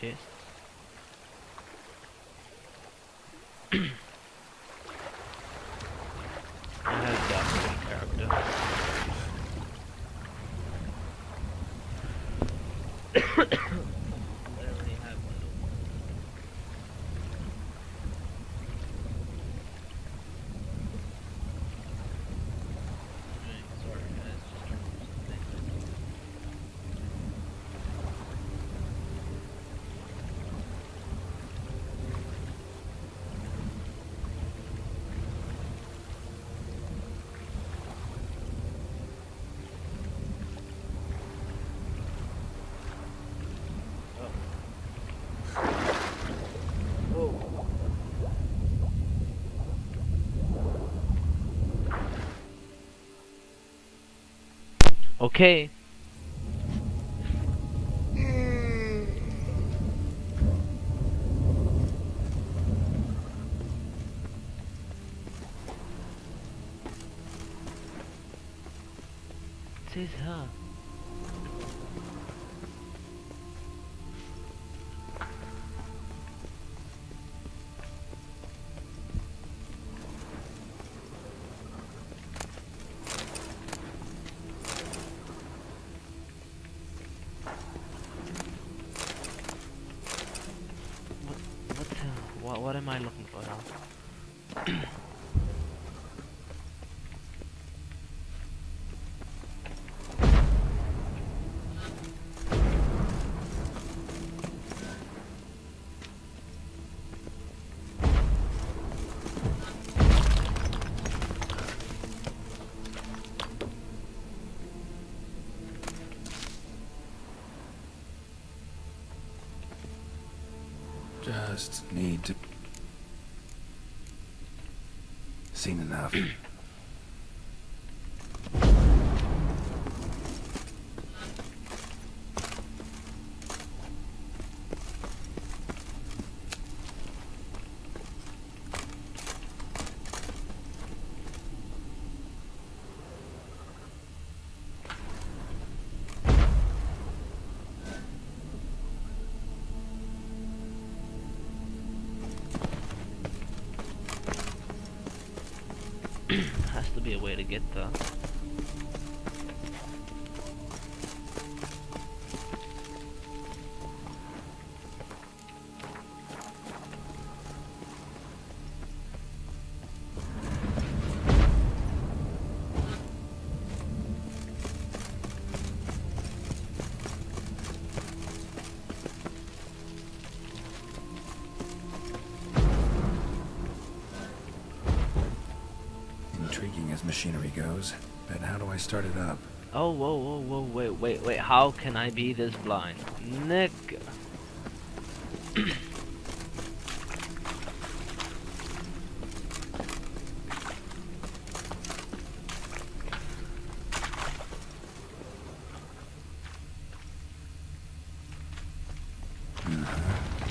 chest. I have that for the character. Literally have one. Sorry guys, just trying to do something. Okay. It says her. What am I looking for now? Just need to... Seen enough. Has to be a way to get there. Intriguing as machinery goes, but how do I start it up? Oh, whoa, wait, how can I be this blind? Nick!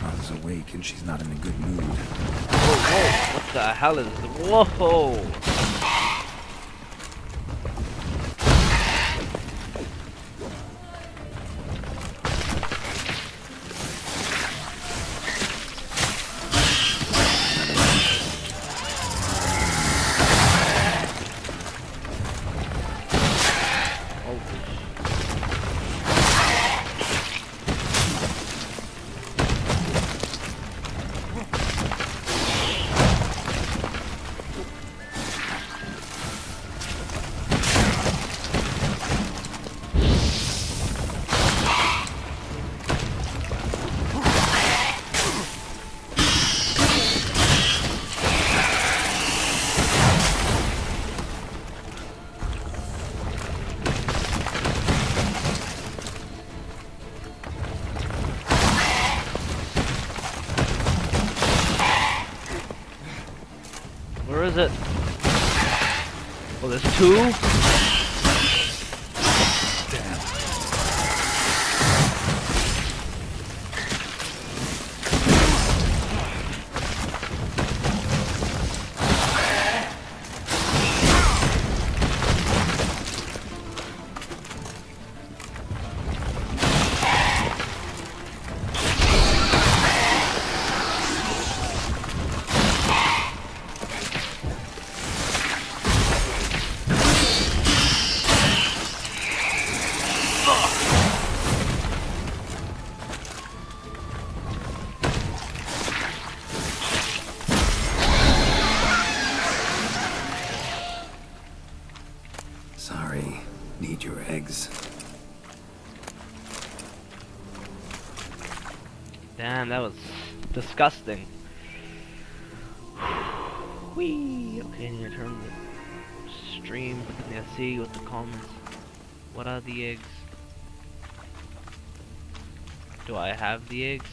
Mother's awake and she's not in a good mood. Whoa, what the hell is this? Whoa! Where is it? Oh, there's two? Sorry. Need your eggs. Damn, that was disgusting. Whee! Okay, I need to turn the stream. Let's see what the comments. What are the eggs? Do I have the eggs?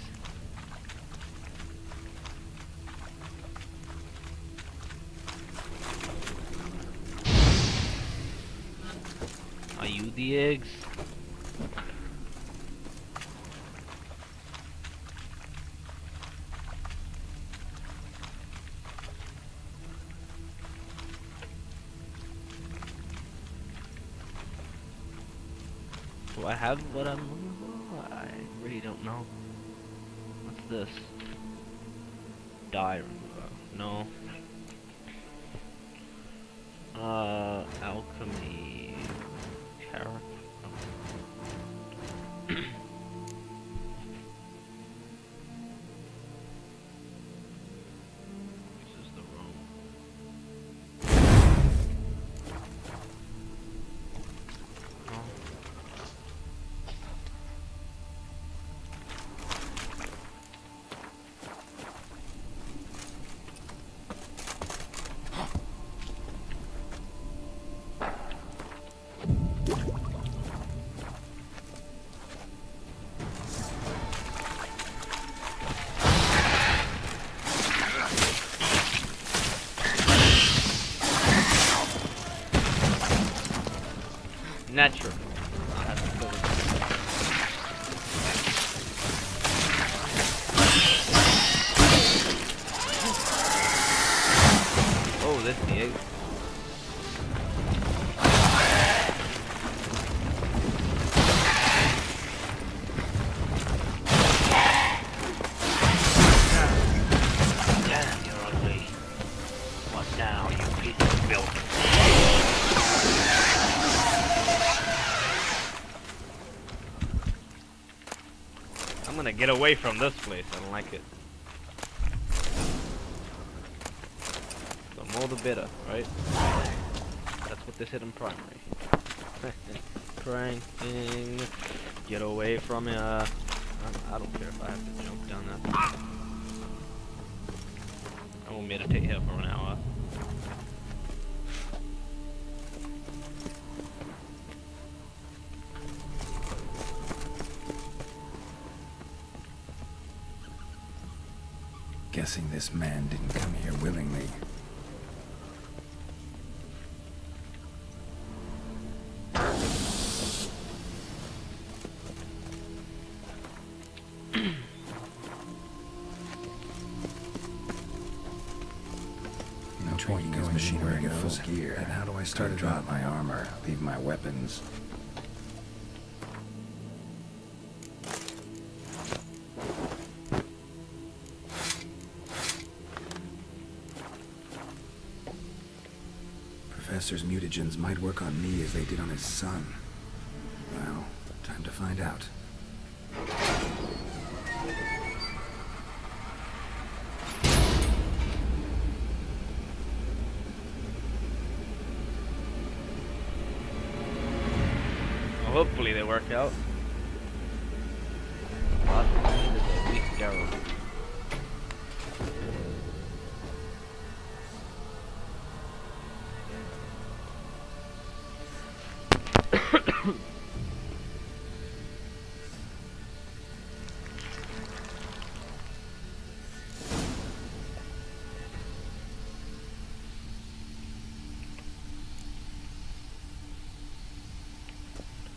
Are you the eggs? Do I have what I'm looking for? I really don't know. What's this? Dye remover. No. Alchemy. Carrot. This is the wrong. No. Natural. Oh, this the egg. Damn, you're ugly. What now, you piece of milk? I'm gonna get away from this place. I don't like it. The more the better, right? That's what they said in primary. Pranking. Get away from it. I don't care if I have to jump down that. I will meditate here for an hour. Guessing this man didn't come here willingly. No point going machinery goes. Full gear. And how do I start to drop my armor? Leave my weapons. Professor's mutagens might work on me as they did on his son. Well, time to find out. Well, hopefully they work out. Last one is a weak arrow.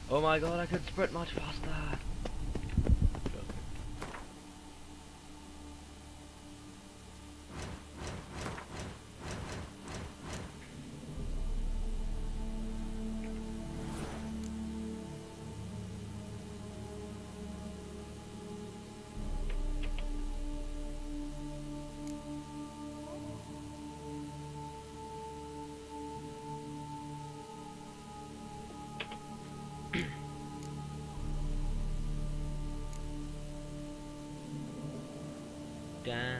Oh my god, I could sprint much faster. Dang.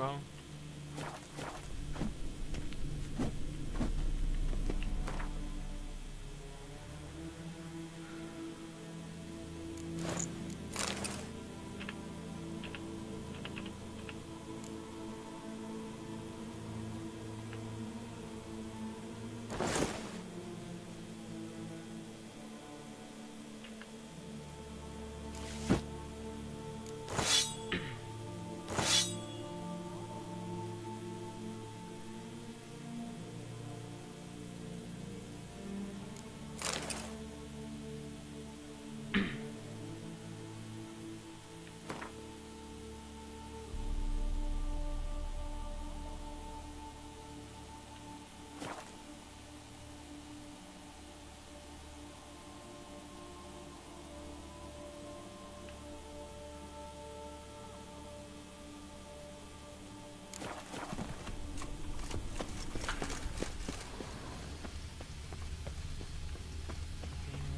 bro.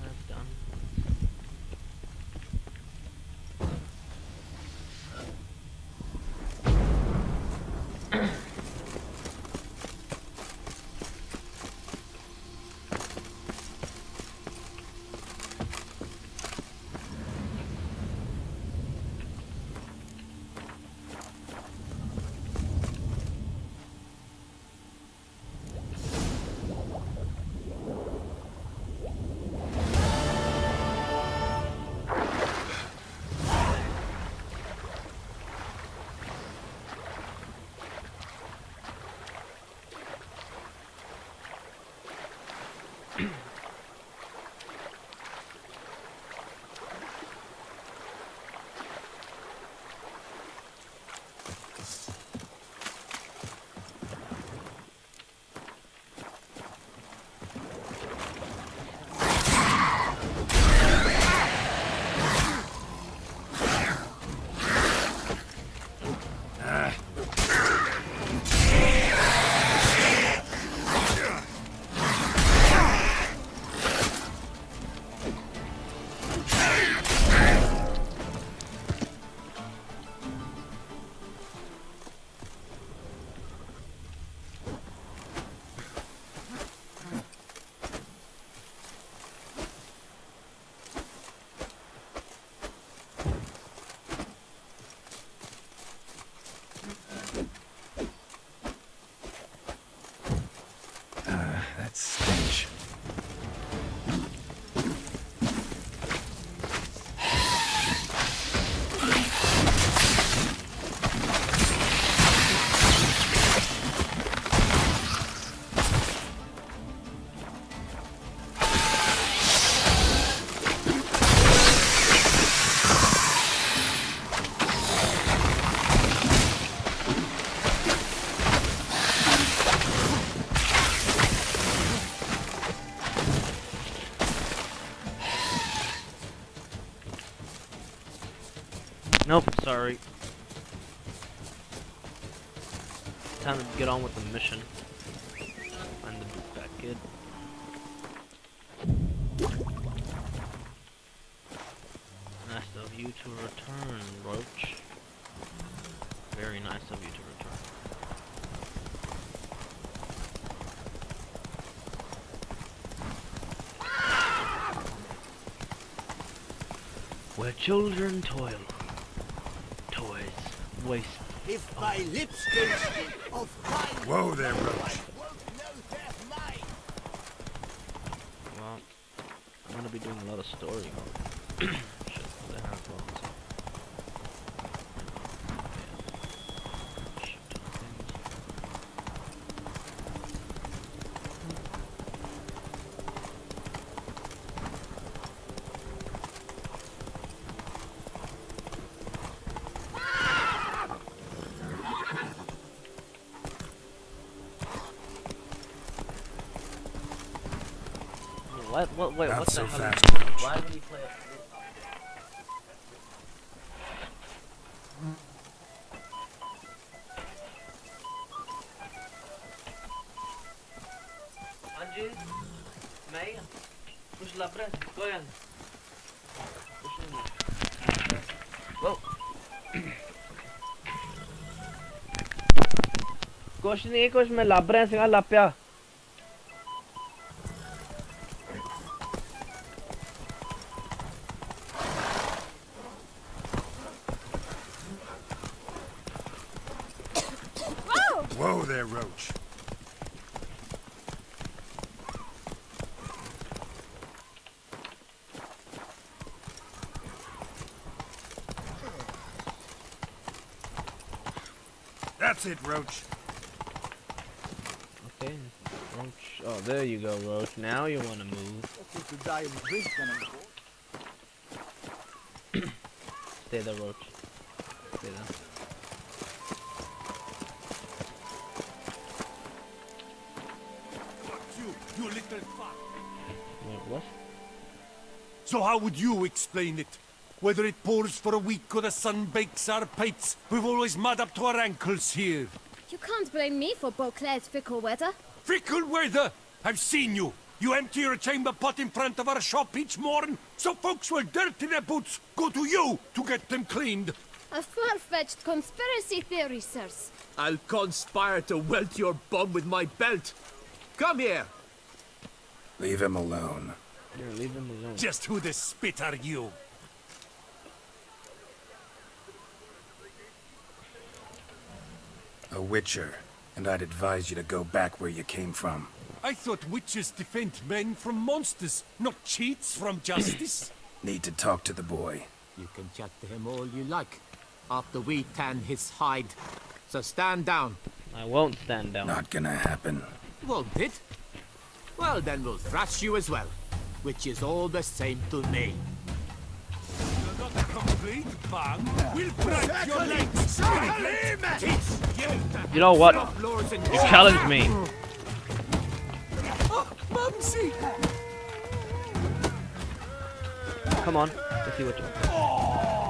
That's done. That stench. Nope, sorry. Time to get on with the mission. Find the fat kid. Nice of you to return, Roach. Very nice of you to return. Where children toil, toys waste. If my lips don't speak of mine, Whoa there, I Roach. won't know they're mine. Well, I'm gonna be doing a lot of story mode. Shit, what the heck, well, so. Shit ton of things. Wait, Not what so the hell? fast, Roach. Why would he play a flute? Angie, May, push la press, go ahead. Push in. Whoa. ਕੁਛ ਨਹੀਂ ਕੁਛ ਮੈਂ ਲੱਭ ਰਿਹਾ ਸੀਗਾ ਲੱਭਿਆ Whoa there, Roach. That's it, Roach. okay Roach oh there you go Roach now you want to move stay there Roach stay there You little fuck. wait what So how would you explain it? Whether it pours for a week or the sun bakes our pipes, we've always mud up to our ankles here. You can't blame me for Beauclair's fickle weather. Fickle weather! I've seen you. You empty your chamber pot in front of our shop each morn, so folks will dirty their boots, go to you to get them cleaned. A far-fetched conspiracy theory, sirs. I'll conspire to welt your bum with my belt. Come here. Leave him alone. here leave him alone Just who the spit are you? A witcher, and I'd advise you to go back where you came from. I thought witches defend men from monsters, not cheats from justice. Need to talk to the boy. You can chat to him all you like, after we tan his hide. So stand down. I won't stand down Not gonna happen. Won't it? Well, then we'll thrash you as well, which is all the same to me. You're not a complete bum. We'll break your legs. Teach you. you know what Stop lords and you challenged me Oh, Mumsy! come on let's see what you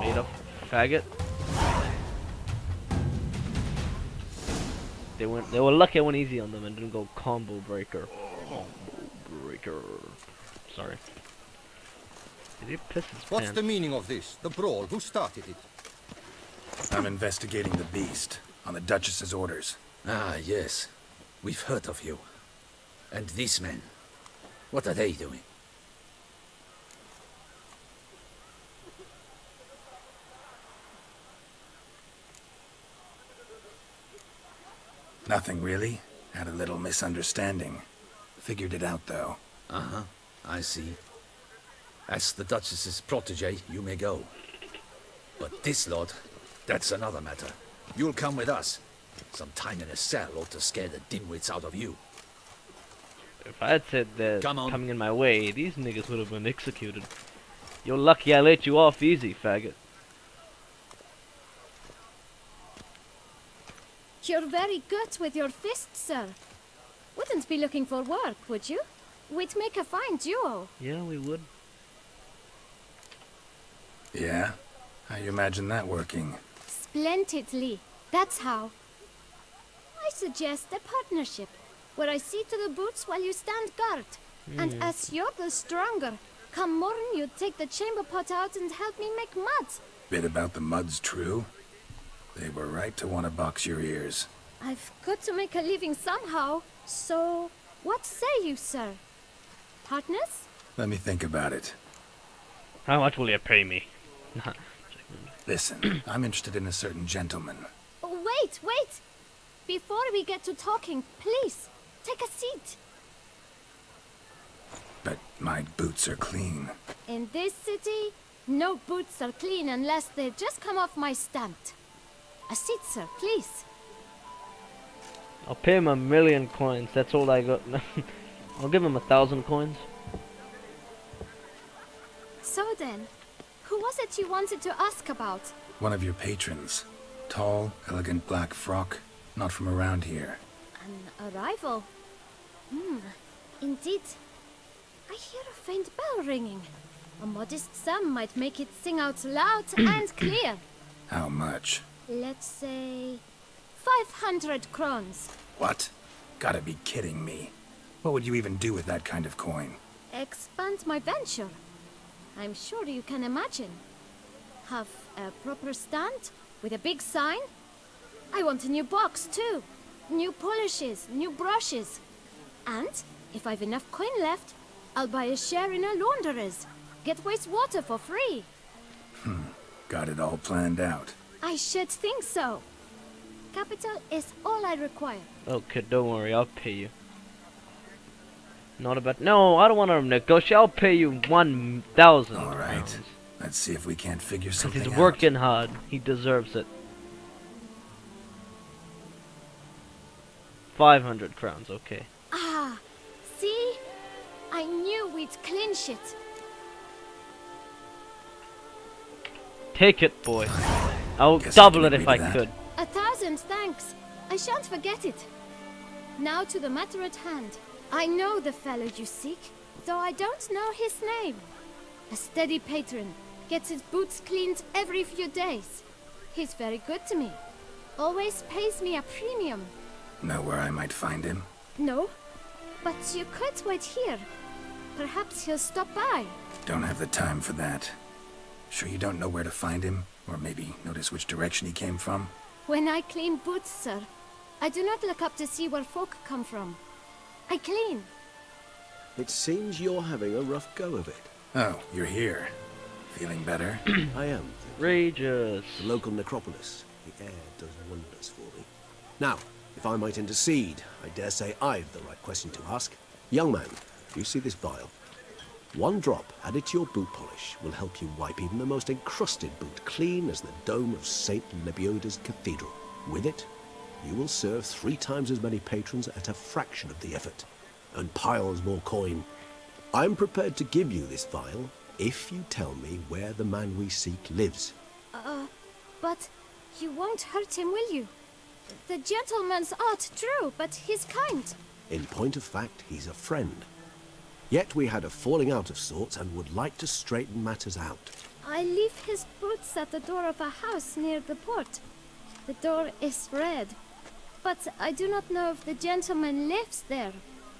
made up faggot they were lucky I went easy on them and didn't go combo breaker sorry did he piss his What's pants the meaning of this? The brawl? Who started it? I'm investigating the beast, on the Duchess's orders. Ah, yes. We've heard of you. And these men, what are they doing? Nothing really. Had a little misunderstanding. Figured it out though. Uh-huh, I see. As the Duchess's protege, you may go. But this lot, that's another matter. You'll come with us. Some time in a cell ought to scare the dimwits out of you. if I had said that Come on. coming in my way these niggas would have been executed you're lucky I let you off easy faggot You're very good with your fists, sir. Wouldn't be looking for work, would you? We'd make a fine duo. yeah we would Yeah? How you imagine that working? Splendidly. That's how. I suggest a partnership, where I see to the boots while you stand guard. And as you're the stronger, come morn you take the chamber pot out and help me make mud. Bit about the mud's true? They were right to want to box your ears. I've got to make a living somehow, so what say you, sir? Partners? Let me think about it. how much will you pay me Listen, I'm interested in a certain gentleman. Oh, wait! Before we get to talking, please, take a seat. But my boots are clean. In this city, no boots are clean unless they just come off my stamp. A seat, sir, please. I'll pay him 1,000,000 coins that's all I got I'll give him 1,000 coins So then, who was it you wanted to ask about? One of your patrons. Tall, elegant black frock. Not from around here. An arrival? Indeed. I hear a faint bell ringing. A modest sum might make it sing out loud and clear. How much? Let's say 500 crowns. What? Gotta be kidding me. What would you even do with that kind of coin? Expand my venture. I'm sure you can imagine. Have a proper stand with a big sign. I want a new box too. new polishes, new brushes. And, if I've enough coin left, I'll buy a share in a launderer's. Get wastewater for free. Got it all planned out. I should think so. Capital is all I require. Oh, kid, don't worry, I'll pay you. Not about. No, I don't want to negotiate. I'll pay you 1,000. All right. Let's see if we can't figure Because something he's out. working hard. He deserves it. 500 crowns, okay. Ah, see? I knew we'd clinch it. Take it, boy. I'll Guess I double can it if agree I to that. could. 1,000 thanks. I shan't forget it. Now to the matter at hand. I know the fellow you seek, though I don't know his name. A steady patron, gets his boots cleaned every few days. He's very good to me. Always pays me a premium. Know where I might find him? No, but you could wait here. Perhaps he'll stop by. Don't have the time for that. Sure you don't know where to find him? Or maybe notice which direction he came from? When I clean boots, sir, I do not look up to see where folk come from. I clean. It seems you're having a rough go of it. Oh, you're here. Feeling better? I am. Rageous. The local necropolis. The air does wonders for me. Now, if I might intercede, I dare say I've the right question to ask. Young man, do you see this vial? One drop added to your boot polish will help you wipe even the most encrusted boot clean as the dome of St. Lebioda's cathedral. With it, you will serve 3 times as many patrons at a fraction of the effort, and piles more coin. I'm prepared to give you this vial if you tell me where the man we seek lives. But you won't hurt him, will you? The gentleman's art, true, but he's kind. In point of fact, he's a friend. Yet we had a falling out of sorts and would like to straighten matters out. I leave his boots at the door of a house near the port. The door is red, but I do not know if the gentleman lives there.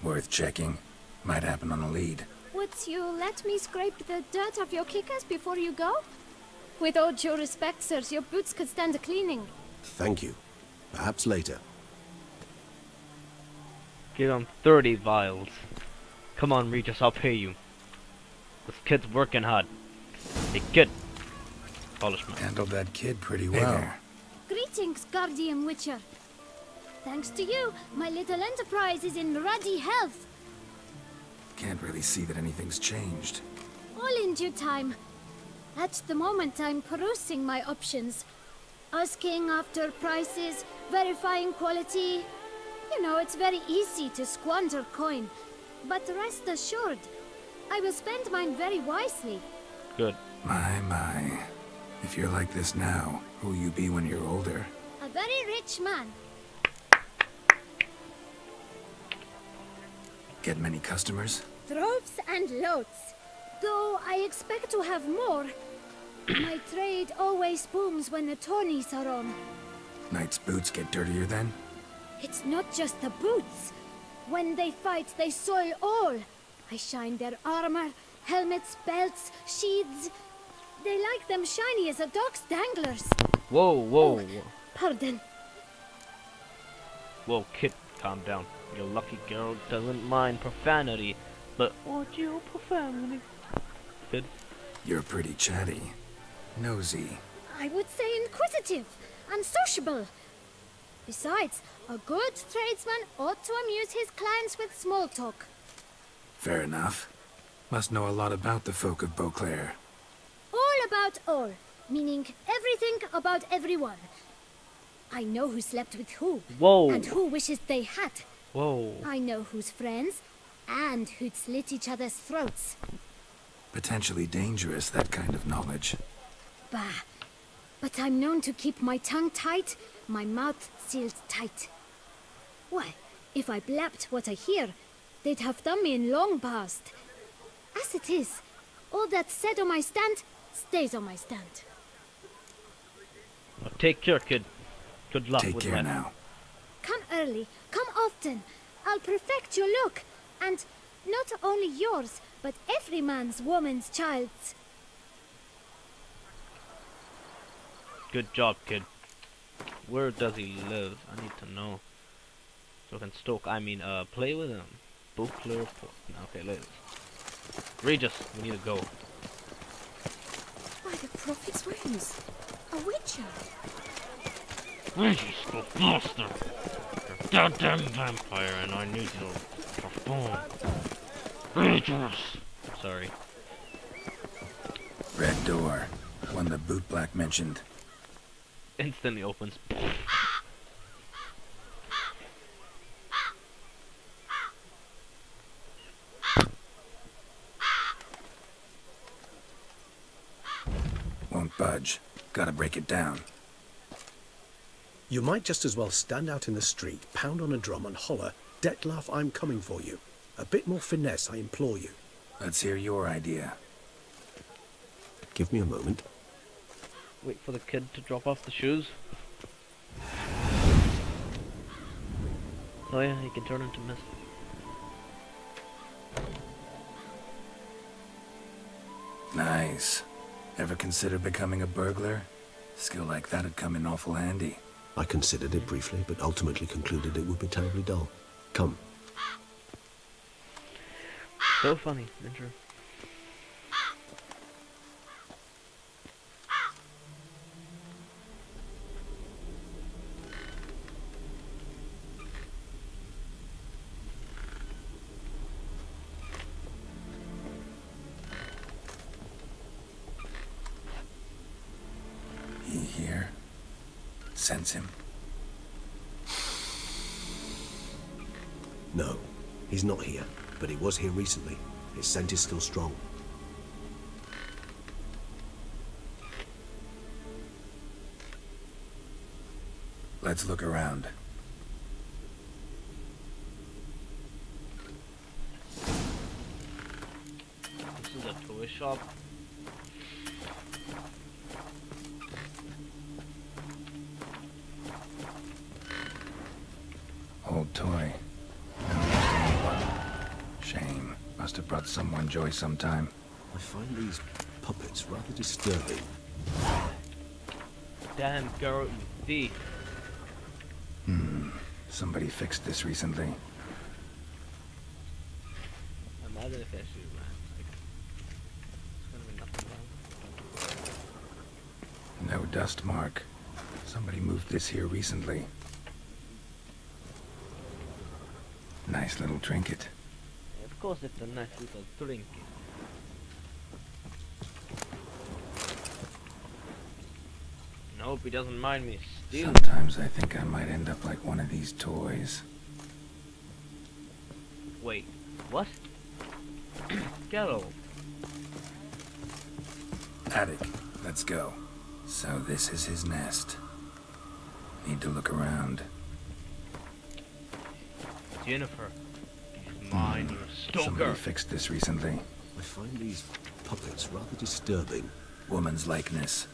Worth checking. Might happen on a lead. Would you let me scrape the dirt off your kickers before you go? With all due respect, sirs, your boots could stand a cleaning. Thank you. Perhaps later. Give him 30 vials. Come on, Regis, I'll pay you. This kid's working hard. Hey, kid. Polishman. Handled that kid pretty well. Greetings, Guardian Witcher. Thanks to you, my little enterprise is in ruddy health. Can't really see that anything's changed. All in due time. At the moment, I'm perusing my options. Asking after prices, verifying quality. You know, it's very easy to squander coin. But rest assured, I will spend mine very wisely. Good. My. If you're like this now, who'll you be when you're older? A very rich man. Get many customers? Droves and loads. Though I expect to have more. My trade always booms when the tourneys are on. Knights' boots get dirtier then? It's not just the boots. When they fight, they soil all. I shine their armor, helmets, belts, sheaths. They like them shiny as a dog's danglers. Whoa, whoa, Oh, pardon. whoa, kid, calm down. Your lucky girl doesn't mind profanity, but audio profanity. Kid. You're pretty chatty. Nosy. I would say inquisitive and sociable. Besides, a good tradesman ought to amuse his clients with small talk. Fair enough. Must know a lot about the folk of Beauclair. All about all, meaning everything about everyone. I know who slept with who, Whoa. and who wishes they had. Whoa. I know who's friends, and who'd slit each other's throats. Potentially dangerous, that kind of knowledge. Bah. But I'm known to keep my tongue tight, my mouth sealed tight. Why, if I blabbed what I hear, they'd have done me in long past. As it is, all that's said on my stand stays on my stand. Well, take care, kid. Good luck Take with care that. now. Come early, come often. I'll perfect your look, and not only yours, but every man's woman's child's. Good job, kid. Where does he live? I need to know. So I can stalk, I mean, play with him. Buckler. Okay, let's. Regis, we need to go. By the prophet's wings. A witcher. Regis, go faster! You're a goddamn vampire and I need you to perform. Regis! Sorry. Red door. One the bootblack mentioned. Instantly opens. Won't budge. Gotta break it down. You might just as well stand out in the street, pound on a drum and holler, "Detlef, I'm coming for you." A bit more finesse, I implore you. Let's hear your idea. Give me a moment. Wait for the kid to drop off the shoes. Oh yeah, he can turn into mist. Nice. Ever consider becoming a burglar? Skill like that'd come in awful handy. I considered it briefly, but ultimately concluded it would be terribly dull. Come. So funny, intro. He here? Sense him? No, he's not here, but he was here recently. His scent is still strong. Let's look around. This is a toy shop. Old toy. Never used anyone. Shame. Must have brought someone joy sometime. I find these puppets rather disturbing. Damn girl D. Somebody fixed this recently. Imagine if actually ran. Like, it's gonna be nothing wrong. No dust mark. Somebody moved this here recently. Nice little trinket. Of course it's a nice little trinket. Nope, he doesn't mind me stealing. Sometimes I think I might end up like one of these toys. Wait, what? Geralt. Attic, let's go. So this is his nest. Need to look around. Jennifer. She's mine, you Somebody stalker. fixed this recently. I find these puppets rather disturbing. Woman's likeness.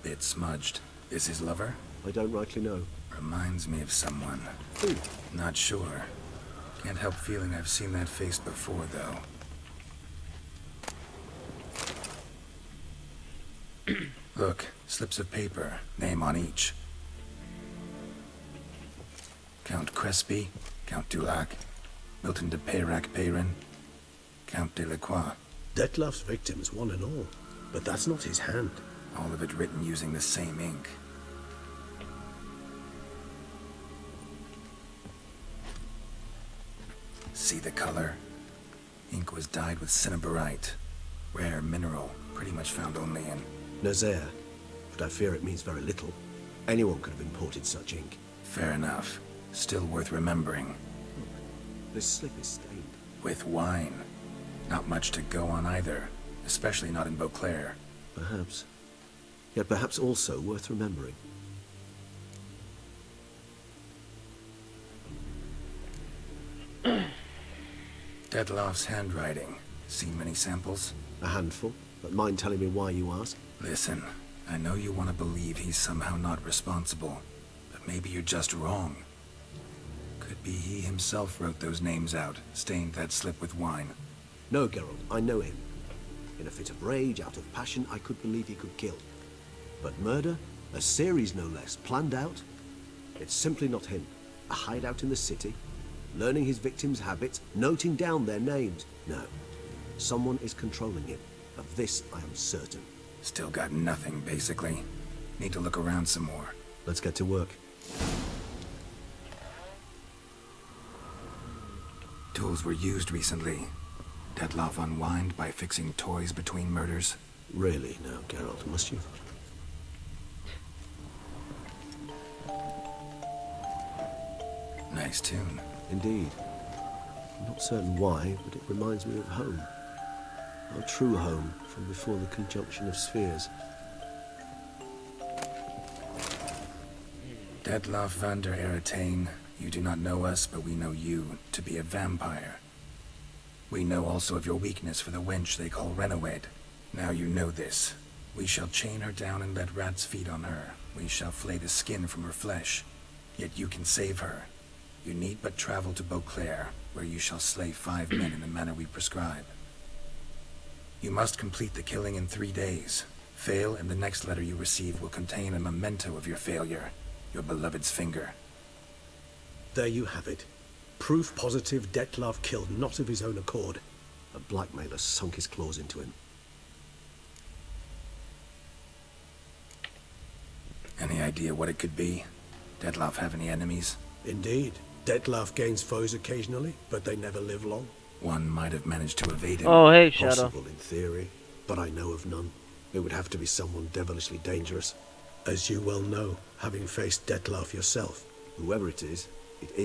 Bit smudged. Is his lover? I don't rightly know. Reminds me of someone. Who? Not sure. Can't help feeling I've seen that face before, though. Look, slips of paper, name on each. Count Crespi, Count Dulac, Milton de Peyrac-Peyrin, Count Delacroix. Detlef's victims, one and all. But that's not his hand. All of it written using the same ink. See the color? Ink was dyed with cinnabarite. Rare mineral, pretty much found only in... Nazaire. But I fear it means very little. Anyone could have imported such ink. Fair enough. Still worth remembering. This slip is stained. With wine. Not much to go on either. Especially not in Beauclair. Perhaps. Yet perhaps also worth remembering. Detlef's handwriting. Seen many samples? A handful, but mind telling me why you ask? Listen, I know you want to believe he's somehow not responsible, but maybe you're just wrong. Could be he himself wrote those names out, stained that slip with wine. No, Geralt, I know him. In a fit of rage, out of passion, I could believe he could kill. But murder, a series no less, planned out, it's simply not him. A hideout in the city? Learning his victims' habits? Noting down their names? No. Someone is controlling him. Of this I am certain. Still got nothing, basically. Need to look around some more. Let's get to work. Tools were used recently. Detloff unwind by fixing toys between murders. Really now, Geralt, must you? Nice tune. Indeed. I'm not certain why, but it reminds me of home. Our true home from before the conjunction of spheres. Detloff van der Eretain, you do not know us, but we know you to be a vampire. We know also of your weakness for the wench they call Renawed. Now you know this. We shall chain her down and let rats feed on her. We shall flay the skin from her flesh. Yet you can save her. You need but travel to Beauclair, where you shall slay 5 men in the manner we prescribe. You must complete the killing in 3 days. Fail, and the next letter you receive will contain a memento of your failure. Your beloved's finger. There you have it. Proof positive Detlaff killed not of his own accord. A blackmailer sunk his claws into him. Any idea what it could be? Detloff have any enemies? Indeed. Detlaff gains foes occasionally, but they never live long. One might have managed to evade him. Oh, hey, Shadow. Possible in theory, but I know of none. It would have to be someone devilishly dangerous. As you well know, having faced Detlaff yourself. Whoever it is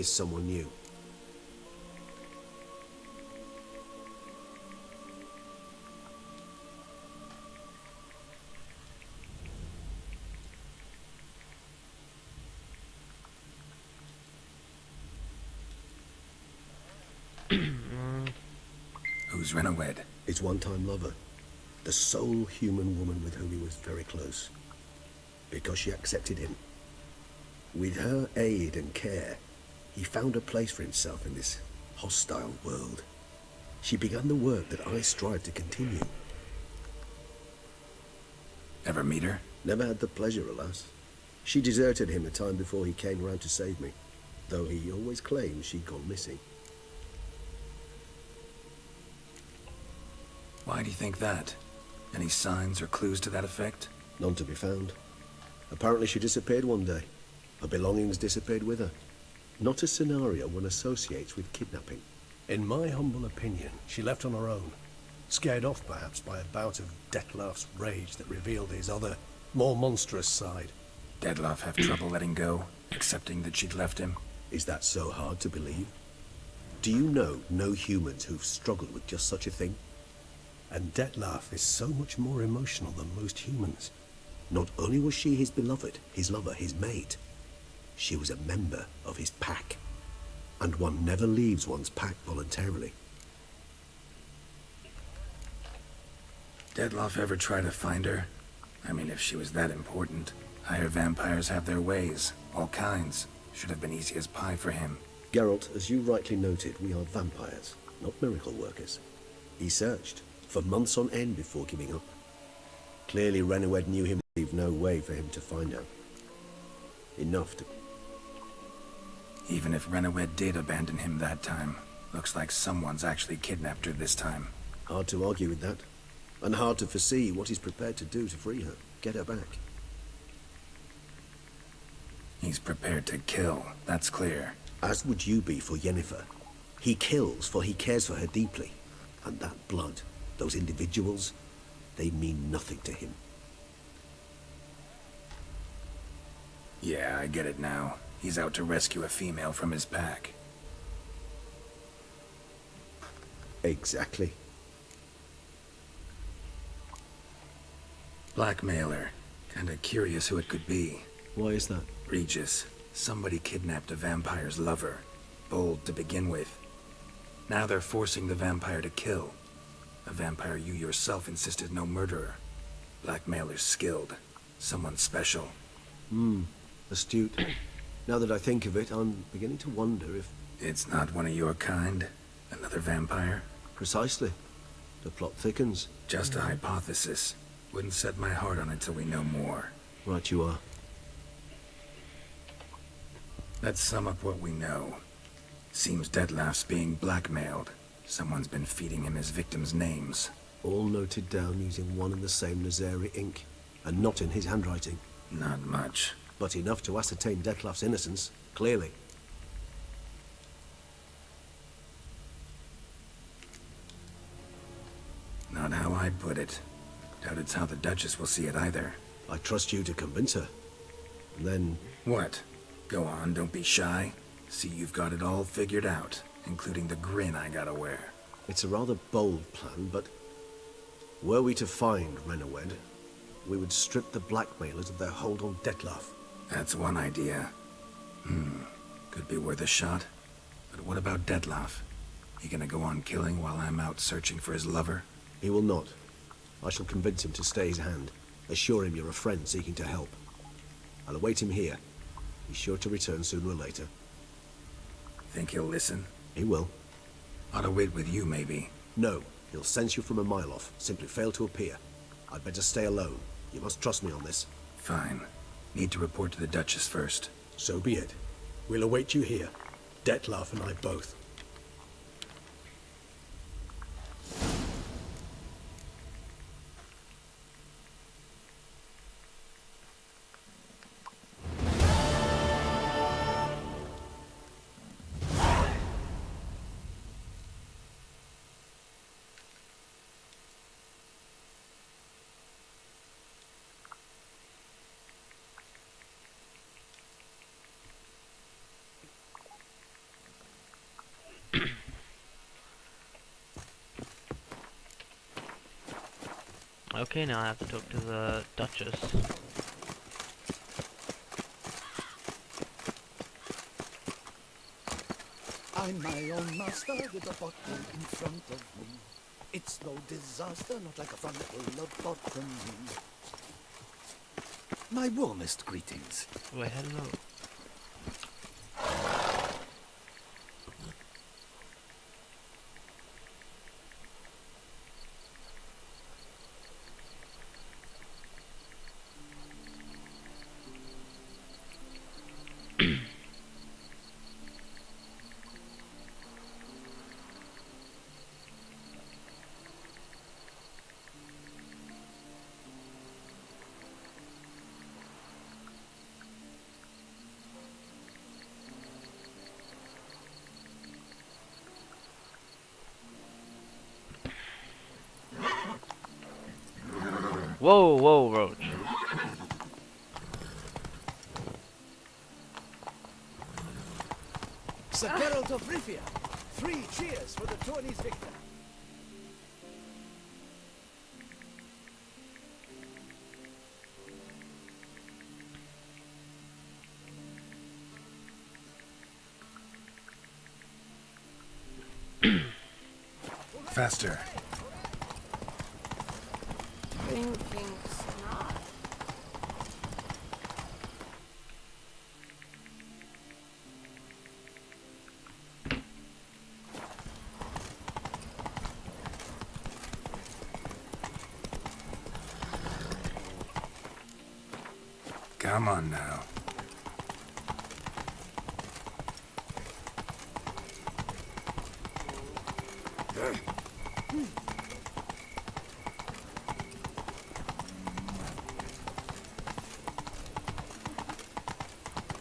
someone new. Who's Renawed? His one-time lover. The sole human woman with whom he was very close. Because she accepted him. With her aid and care, he found a place for himself in this hostile world. She began the work that I strive to continue. Ever meet her? Never had the pleasure, alas. She deserted him a time before he came round to save me, though he always claimed she'd gone missing. Why do you think that? Any signs or clues to that effect? None to be found. Apparently she disappeared one day. Her belongings disappeared with her. Not a scenario one associates with kidnapping. In my humble opinion, she left on her own. Scared off, perhaps, by a bout of Detlaff's rage that revealed his other, more monstrous side. Detloff have trouble letting go, accepting that she'd left him? Is that so hard to believe? Do you know no humans who've struggled with just such a thing? And Detlaff is so much more emotional than most humans. Not only was she his beloved, his lover, his mate, she was a member of his pack. And one never leaves one's pack voluntarily. Detloff ever try to find her? I mean, if she was that important. Higher vampires have their ways, all kinds. Should have been easy as pie for him. Geralt, as you rightly noted, we are vampires, not miracle workers. He searched for months on end before giving up. Clearly Renawed knew him, leave no way for him to find out. Enough to... Even if Renawed did abandon him that time, looks like someone's actually kidnapped her this time. Hard to argue with that. And hard to foresee what he's prepared to do to free her, get her back. He's prepared to kill, that's clear. As would you be for Yennefer. He kills for he cares for her deeply. And that blood, those individuals, they mean nothing to him. Yeah, I get it now. He's out to rescue a female from his pack. Exactly. Blackmailer. Kinda curious who it could be. Why is that? Regis. Somebody kidnapped a vampire's lover. Bold to begin with. Now they're forcing the vampire to kill. A vampire you yourself insisted no murderer. Blackmailer's skilled. Someone special. Astute. Now that I think of it, I'm beginning to wonder if... It's not one of your kind? Another vampire? Precisely. The plot thickens. Just a hypothesis. Wouldn't set my heart on it till we know more. Right you are. Let's sum up what we know. Seems Detlef's being blackmailed. Someone's been feeding him his victims' names. All noted down using one and the same Nazari ink, and not in his handwriting. Not much. But enough to ascertain Detlef's innocence, clearly. Not how I'd put it. Doubt it's how the Duchess will see it either. I trust you to convince her. And then... What? Go on, don't be shy. See you've got it all figured out, including the grin I gotta wear. It's a rather bold plan, but... Were we to find Renowed, we would strip the blackmailers of their hold on Detlef. That's one idea. Could be worth a shot. But what about Detlef? He gonna go on killing while I'm out searching for his lover? He will not. I shall convince him to stay his hand. Assure him you're a friend seeking to help. I'll await him here. He's sure to return sooner or later. Think he'll listen? He will. Ought to wait with you, maybe. No. He'll sense you from a mile off. Simply fail to appear. I'd better stay alone. You must trust me on this. Fine. Need to report to the Duchess first. So be it. We'll await you here. Detlef and I both. Okay, now I have to talk to the Duchess. I'm my own master with a bottle in front of me. It's no disaster, not like a frontal lobotomy. My warmest greetings. Wait, hello. Whoa, whoa, Roach. Sir Geralt of Rivia, 3 cheers for the tourney's victor. Faster. Drinking snot. Come on now.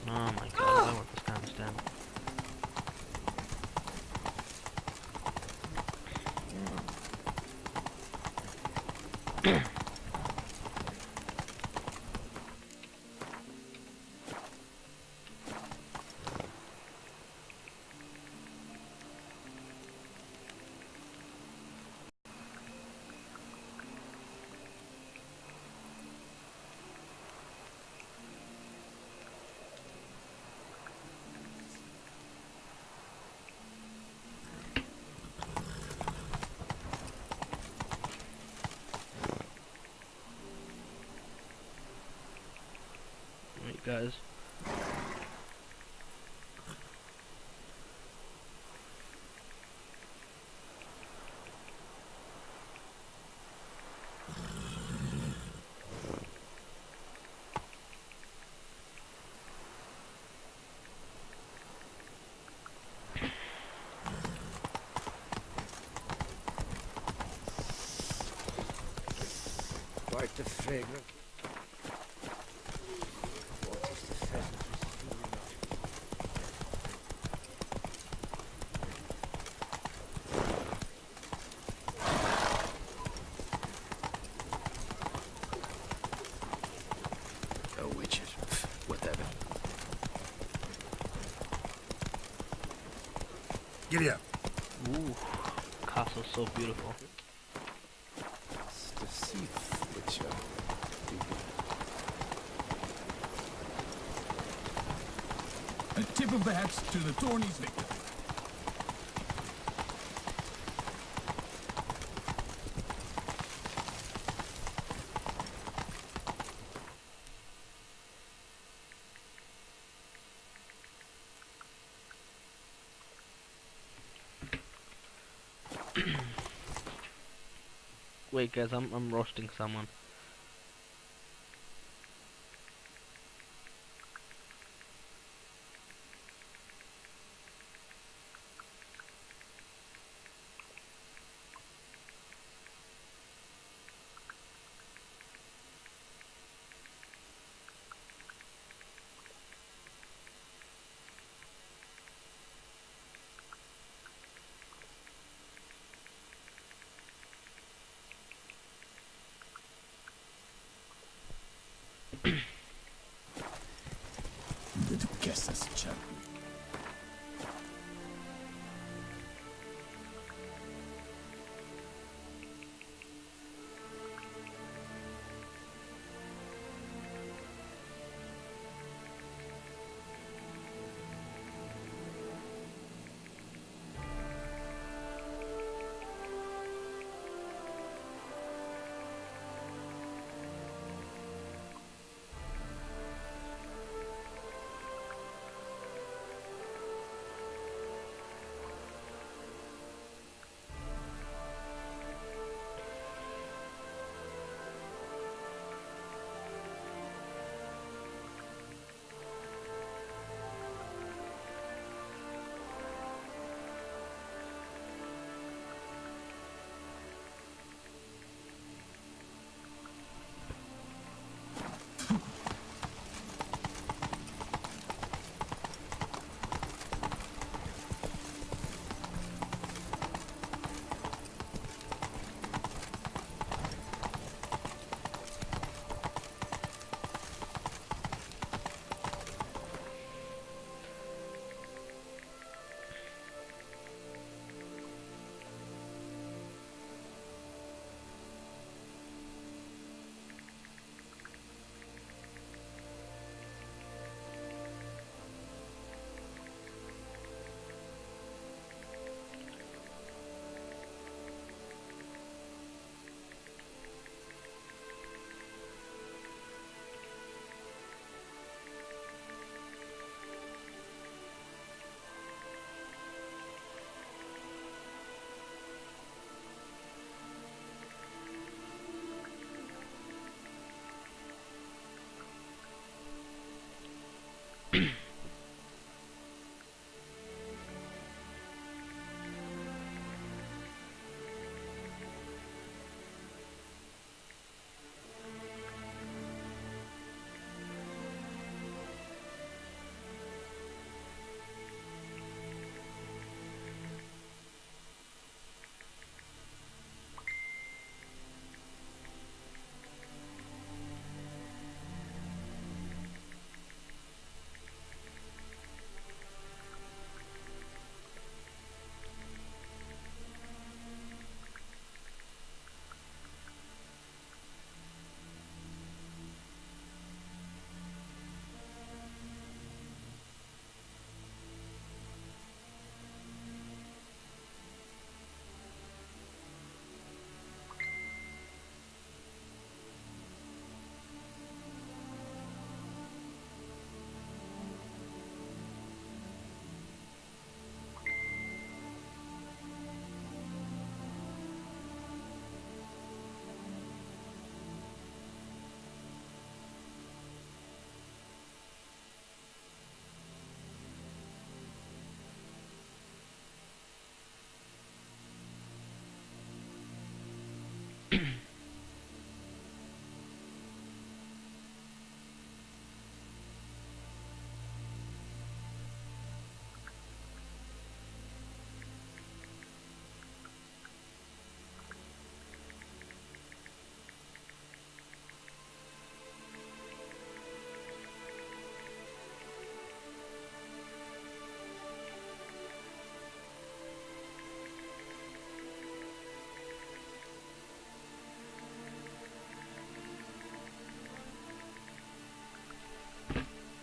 Oh my god, I want this kind of stand. Right, guys. quite the fragrant. What is the pheasant doing? Oh, witches. Whatever. Giddy up. Ooh, castle's so beautiful. It's the thief, Witcher. A tip of the hat to the Tourney's victor. Wait, guys, I'm roasting someone.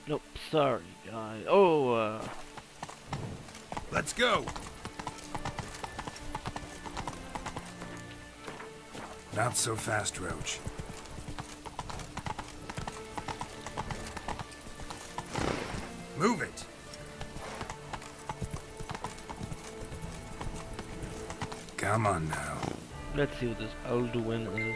Nope, sorry, guys. Oh, Let's go. Not so fast, Roach. Move it! Come on now. let's see what this Alduin is.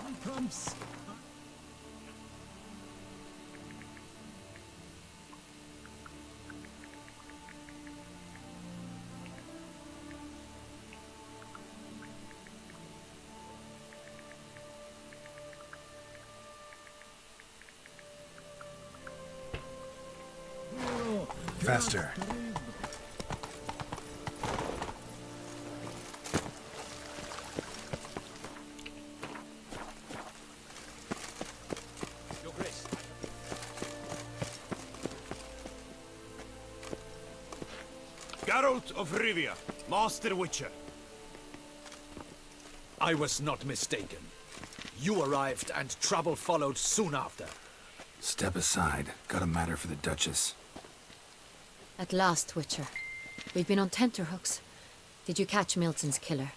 Here comes. Faster. Your Grace. Geralt of Rivia, Master Witcher. I was not mistaken. You arrived and trouble followed soon after. Step aside. Got a matter for the Duchess. At last, Witcher. We've been on tenterhooks. Did you catch Milton's killer?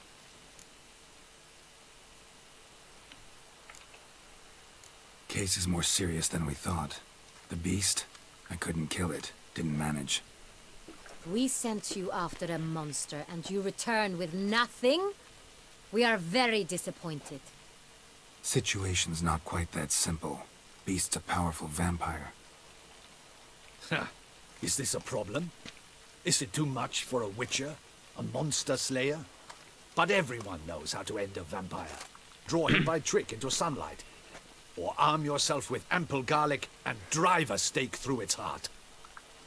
Case is more serious than we thought. The beast? I couldn't kill it. Didn't manage. We sent you after a monster and you return with nothing? We are very disappointed. Situation's not quite that simple. Beast's a powerful vampire. Ha! Is this a problem? Is it too much for a witcher? A monster slayer? But everyone knows how to end a vampire. Draw him by trick into sunlight. Or arm yourself with ample garlic and drive a stake through its heart.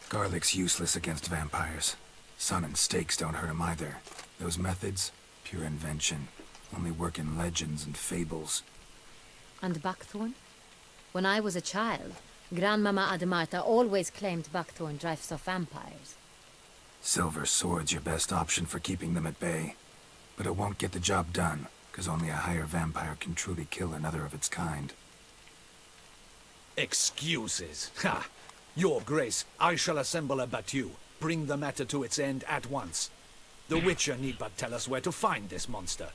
Garlic's useless against vampires. Sun and stakes don't hurt him either. Those methods, pure invention. Only work in legends and fables. And buckthorn? When I was a child, Grandmama Ademarta always claimed buckthorn drives off vampires. Silver sword's your best option for keeping them at bay. But it won't get the job done, because only a higher vampire can truly kill another of its kind. Excuses. Ha! Your Grace, I shall assemble a battue. Bring the matter to its end at once. The Witcher need but tell us where to find this monster.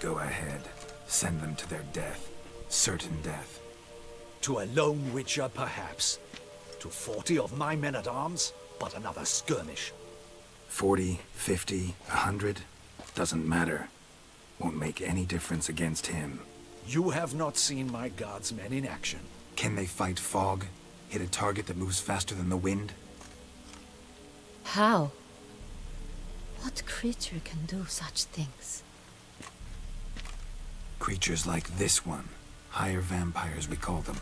Go ahead. Send them to their death. Certain death. To a lone Witcher, perhaps. To 40 of my men-at-arms, but another skirmish. 40, 50, 100? Doesn't matter. Won't make any difference against him. You have not seen my guards' men in action. Can they fight fog? Hit a target that moves faster than the wind? How? What creature can do such things? Creatures like this one. Higher vampires, we call them.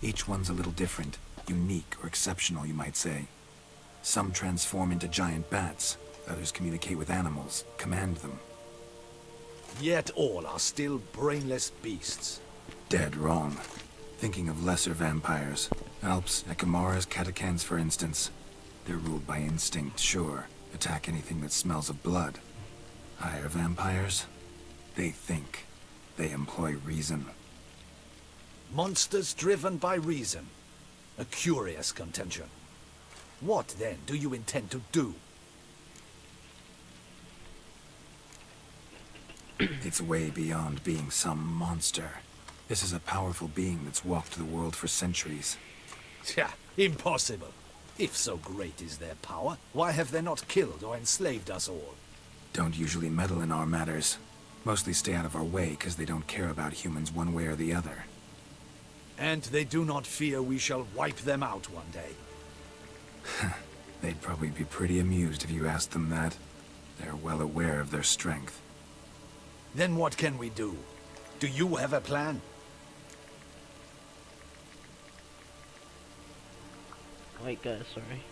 Each one's a little different. Unique or exceptional, you might say. Some transform into giant bats. Others communicate with animals, command them. Yet all are still brainless beasts. Dead wrong. Thinking of lesser vampires. Alps, Ekamaras, Catacans, for instance. They're ruled by instinct, sure. Attack anything that smells of blood. Higher vampires? They think. They employ reason. Monsters driven by reason. A curious contention. What, then, do you intend to do? It's way beyond being some monster. This is a powerful being that's walked the world for centuries. Tja, impossible. If so great is their power, why have they not killed or enslaved us all? Don't usually meddle in our matters. Mostly stay out of our way because they don't care about humans one way or the other. And they do not fear we shall wipe them out one day. They'd probably be pretty amused if you asked them that. They're well aware of their strength. Then what can we do? Do you have a plan? Wait, guys, sorry.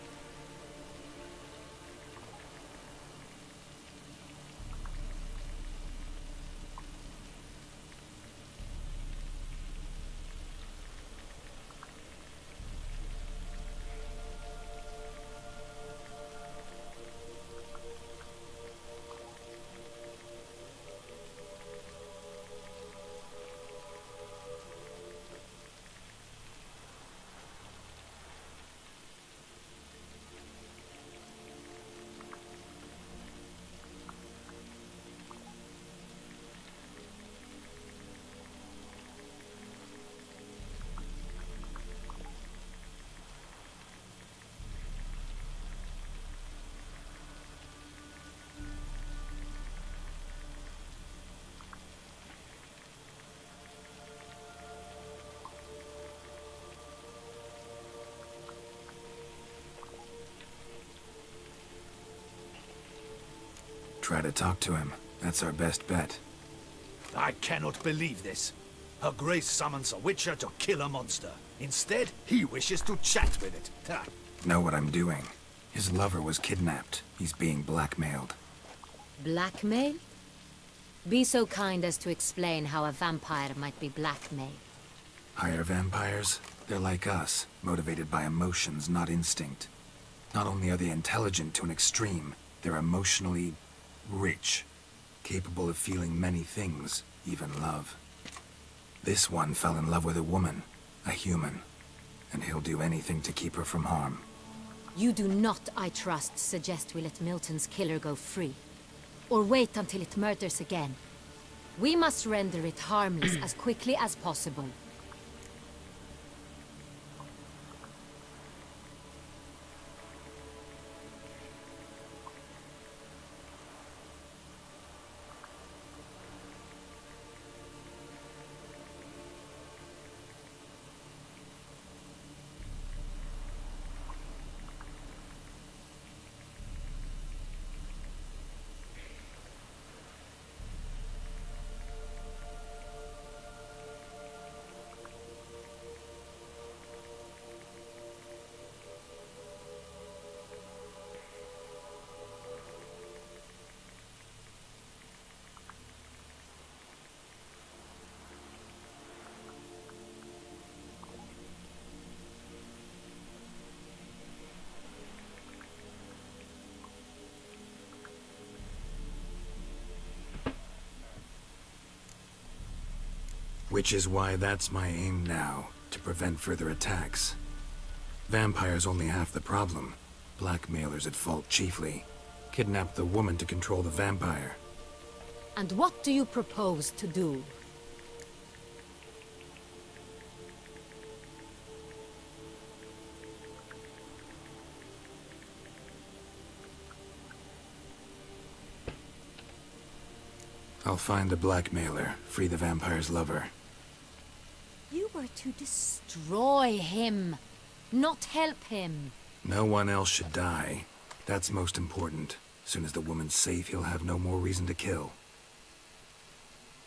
Try to talk to him. That's our best bet. I cannot believe this. Her Grace summons a witcher to kill a monster. Instead, he wishes to chat with it. Ha. Know what I'm doing. His lover was kidnapped. He's being blackmailed. Blackmail? Be so kind as to explain how a vampire might be blackmailed. Higher vampires? They're like us, motivated by emotions, not instinct. Not only are they intelligent to an extreme, they're emotionally rich, capable of feeling many things, even love. This one fell in love with a woman, a human, and he'll do anything to keep her from harm. You do not, I trust, suggest we let Milton's killer go free. Or wait until it murders again. We must render it harmless as quickly as possible. Which is why that's my aim now, to prevent further attacks. Vampires only half the problem. Blackmailers at fault chiefly. Kidnap the woman to control the vampire. And what do you propose to do? I'll find the blackmailer, free the vampire's lover. You were to destroy him, not help him. No one else should die. That's most important. Soon as the woman's safe, he'll have no more reason to kill.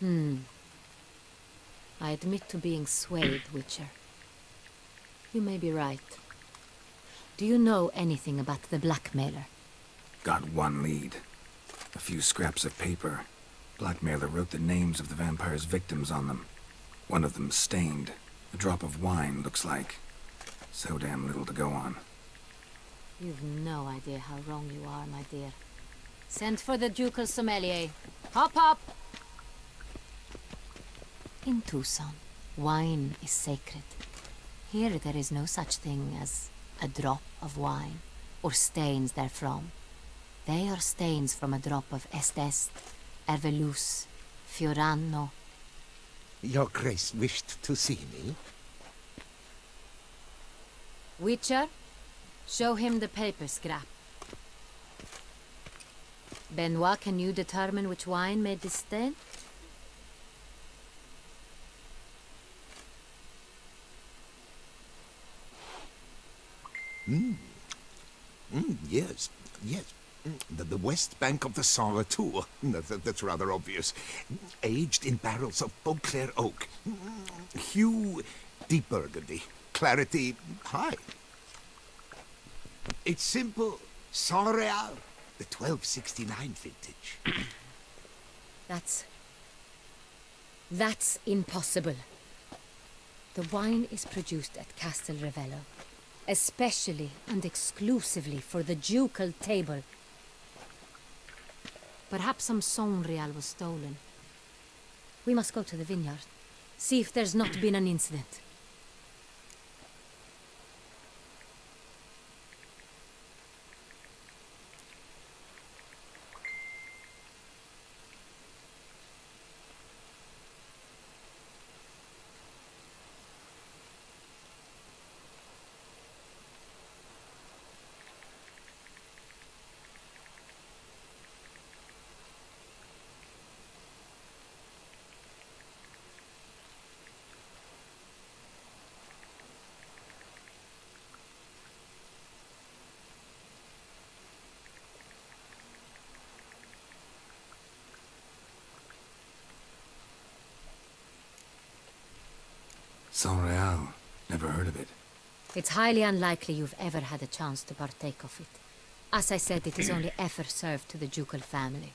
I admit to being swayed, Witcher. You may be right. Do you know anything about the blackmailer? Got one lead. A few scraps of paper. Blackmailer wrote the names of the vampire's victims on them. One of them stained. A drop of wine, looks like. So damn little to go on. You've no idea how wrong you are, my dear. Send for the ducal sommelier. Hop, hop! In Tucson, wine is sacred. Here there is no such thing as a drop of wine, or stains therefrom. They are stains from a drop of Est, Ervelus, Fiorano. Your Grace wished to see me? Witcher, show him the paper scrap. Benoit, can you determine which wine made this stain? Yes, yes. The west bank of the Saint Retour. That's rather obvious. Aged in barrels of Beauclair oak. Hue, deep burgundy. Clarity, high. It's simple. Saint Real, the 1269 vintage. That's impossible. The wine is produced at Castel Ravello, especially and exclusively for the ducal table. Perhaps some Saint Real was stolen. We must go to the vineyard, see if there's not been an incident. Saint Real. Never heard of it. It's highly unlikely you've ever had a chance to partake of it. As I said, it is only ever served to the ducal family.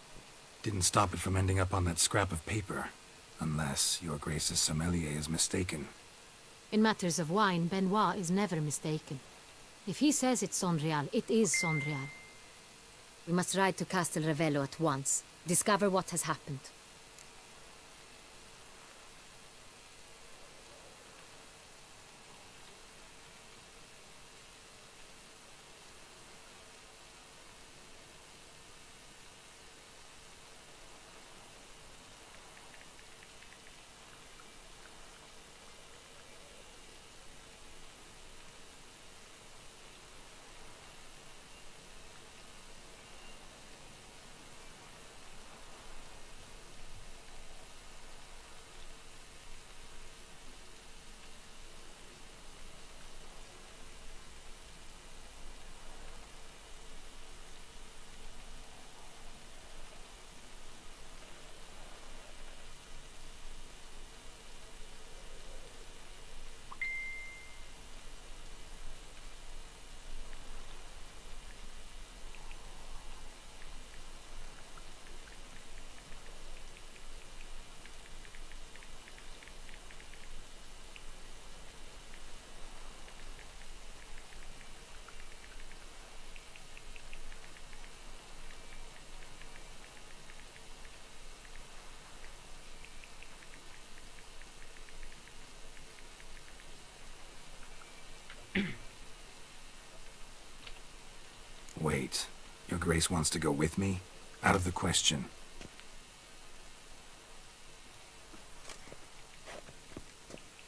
Didn't stop it from ending up on that scrap of paper. Unless your Grace's sommelier is mistaken. In matters of wine, Benoit is never mistaken. If he says it's Saint Real, it is Saint Real. We must ride to Castel Ravello at once. Discover what has happened. Wait. Your Grace wants to go with me? Out of the question.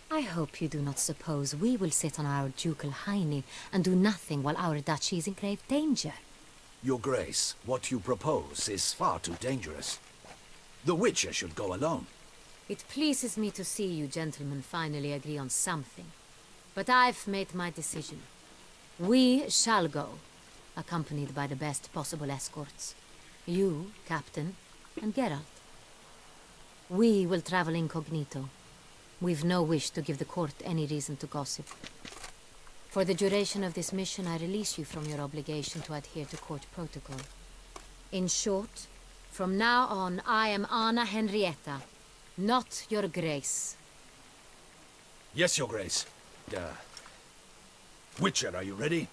I hope you do not suppose we will sit on our ducal hiney and do nothing while our duchy is in grave danger. Your Grace, what you propose is far too dangerous. The Witcher should go alone. It pleases me to see you gentlemen finally agree on something. But I've made my decision. We shall go, accompanied by the best possible escorts. You, Captain, and Geralt. We will travel incognito. We've no wish to give the court any reason to gossip. For the duration of this mission, I release you from your obligation to adhere to court protocol. In short, from now on, I am Anna Henrietta, not your Grace. Yes, Your Grace. Witcher, are you ready?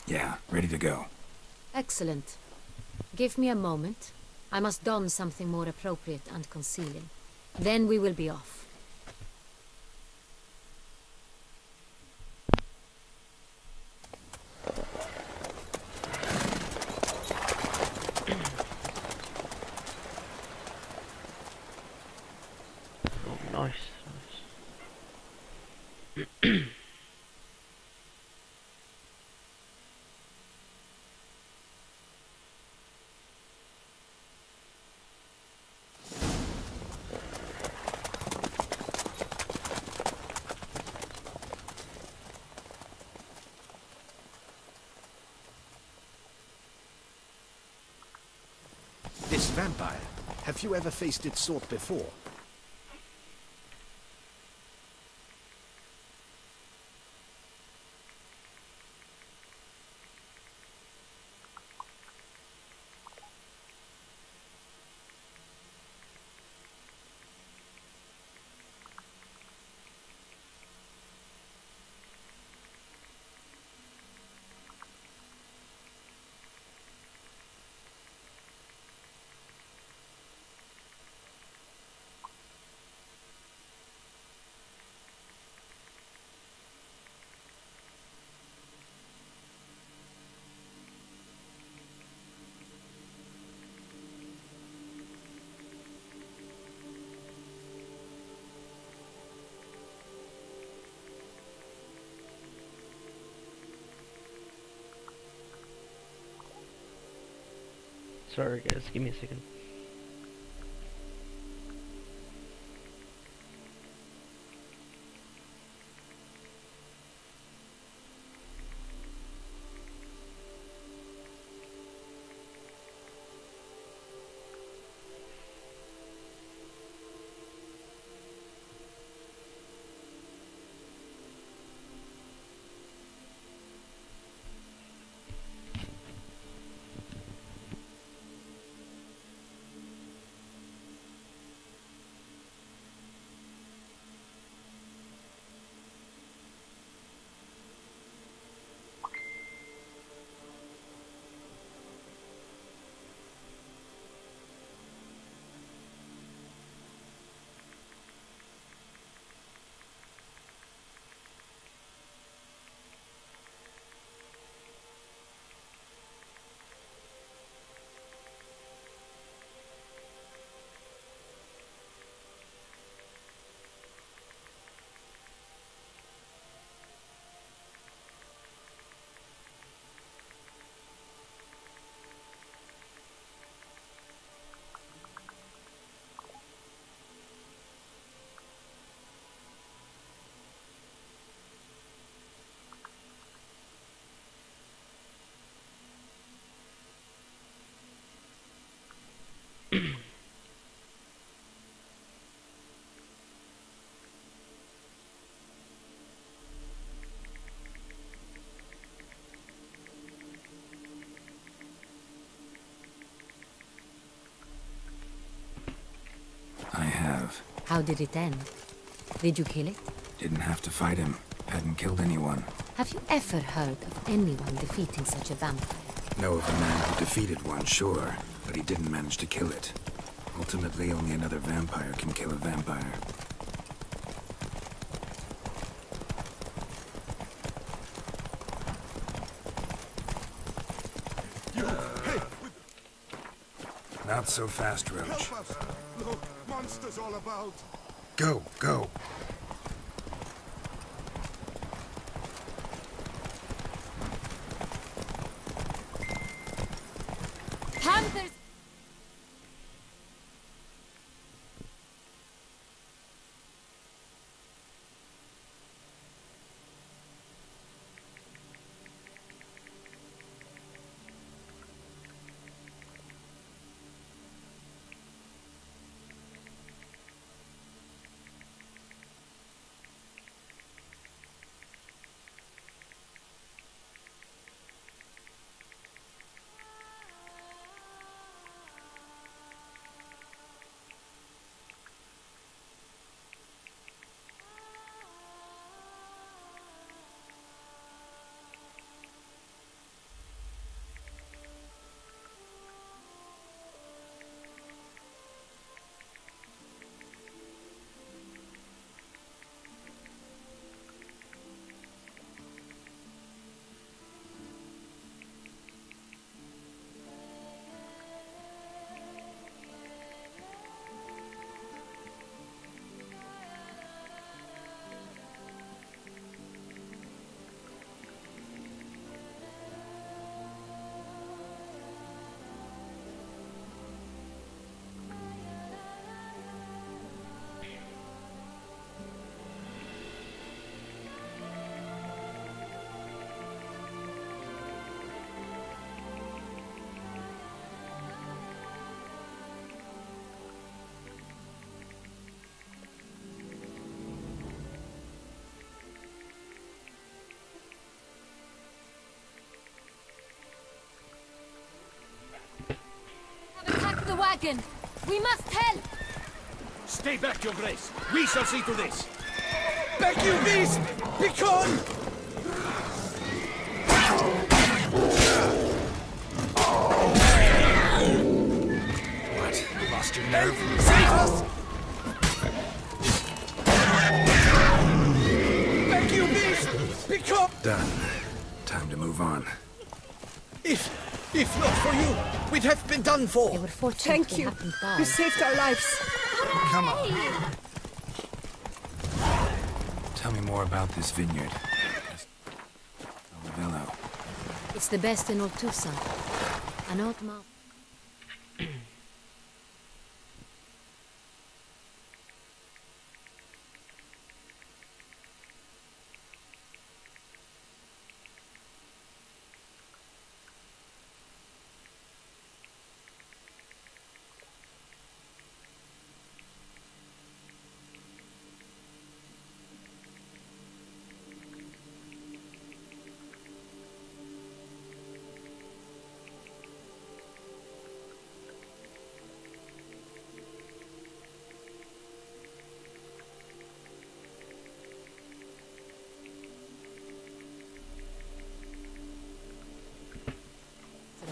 Yeah, ready to go. Excellent. Give me a moment. I must don something more appropriate and concealing. Then we will be off. Oh, nice. This vampire, have you ever faced its sort before? Sorry guys, give me a second. I have. How did it end? Did you kill it? Didn't have to fight him. Hadn't killed anyone. Have you ever heard of anyone defeating such a vampire? Know of a man who defeated one, sure, but he didn't manage to kill it. Ultimately, only another vampire can kill a vampire. Not so fast, Roach. Help us! Look, monsters all about! Go, go! Panthers! wagon! We must help! Stay back, Your Grace. We shall see to this. Beg you, beast! Begone! What? You lost your nerve? Save us! Beg you, beast! Begone! Done. Time to move on. If not for you, we'd have been done for. They were fortunate Thank we you. happened by. You saved our lives. Come on. Tell me more about this vineyard. Villo. It's the best in Oltusa. An old mouth.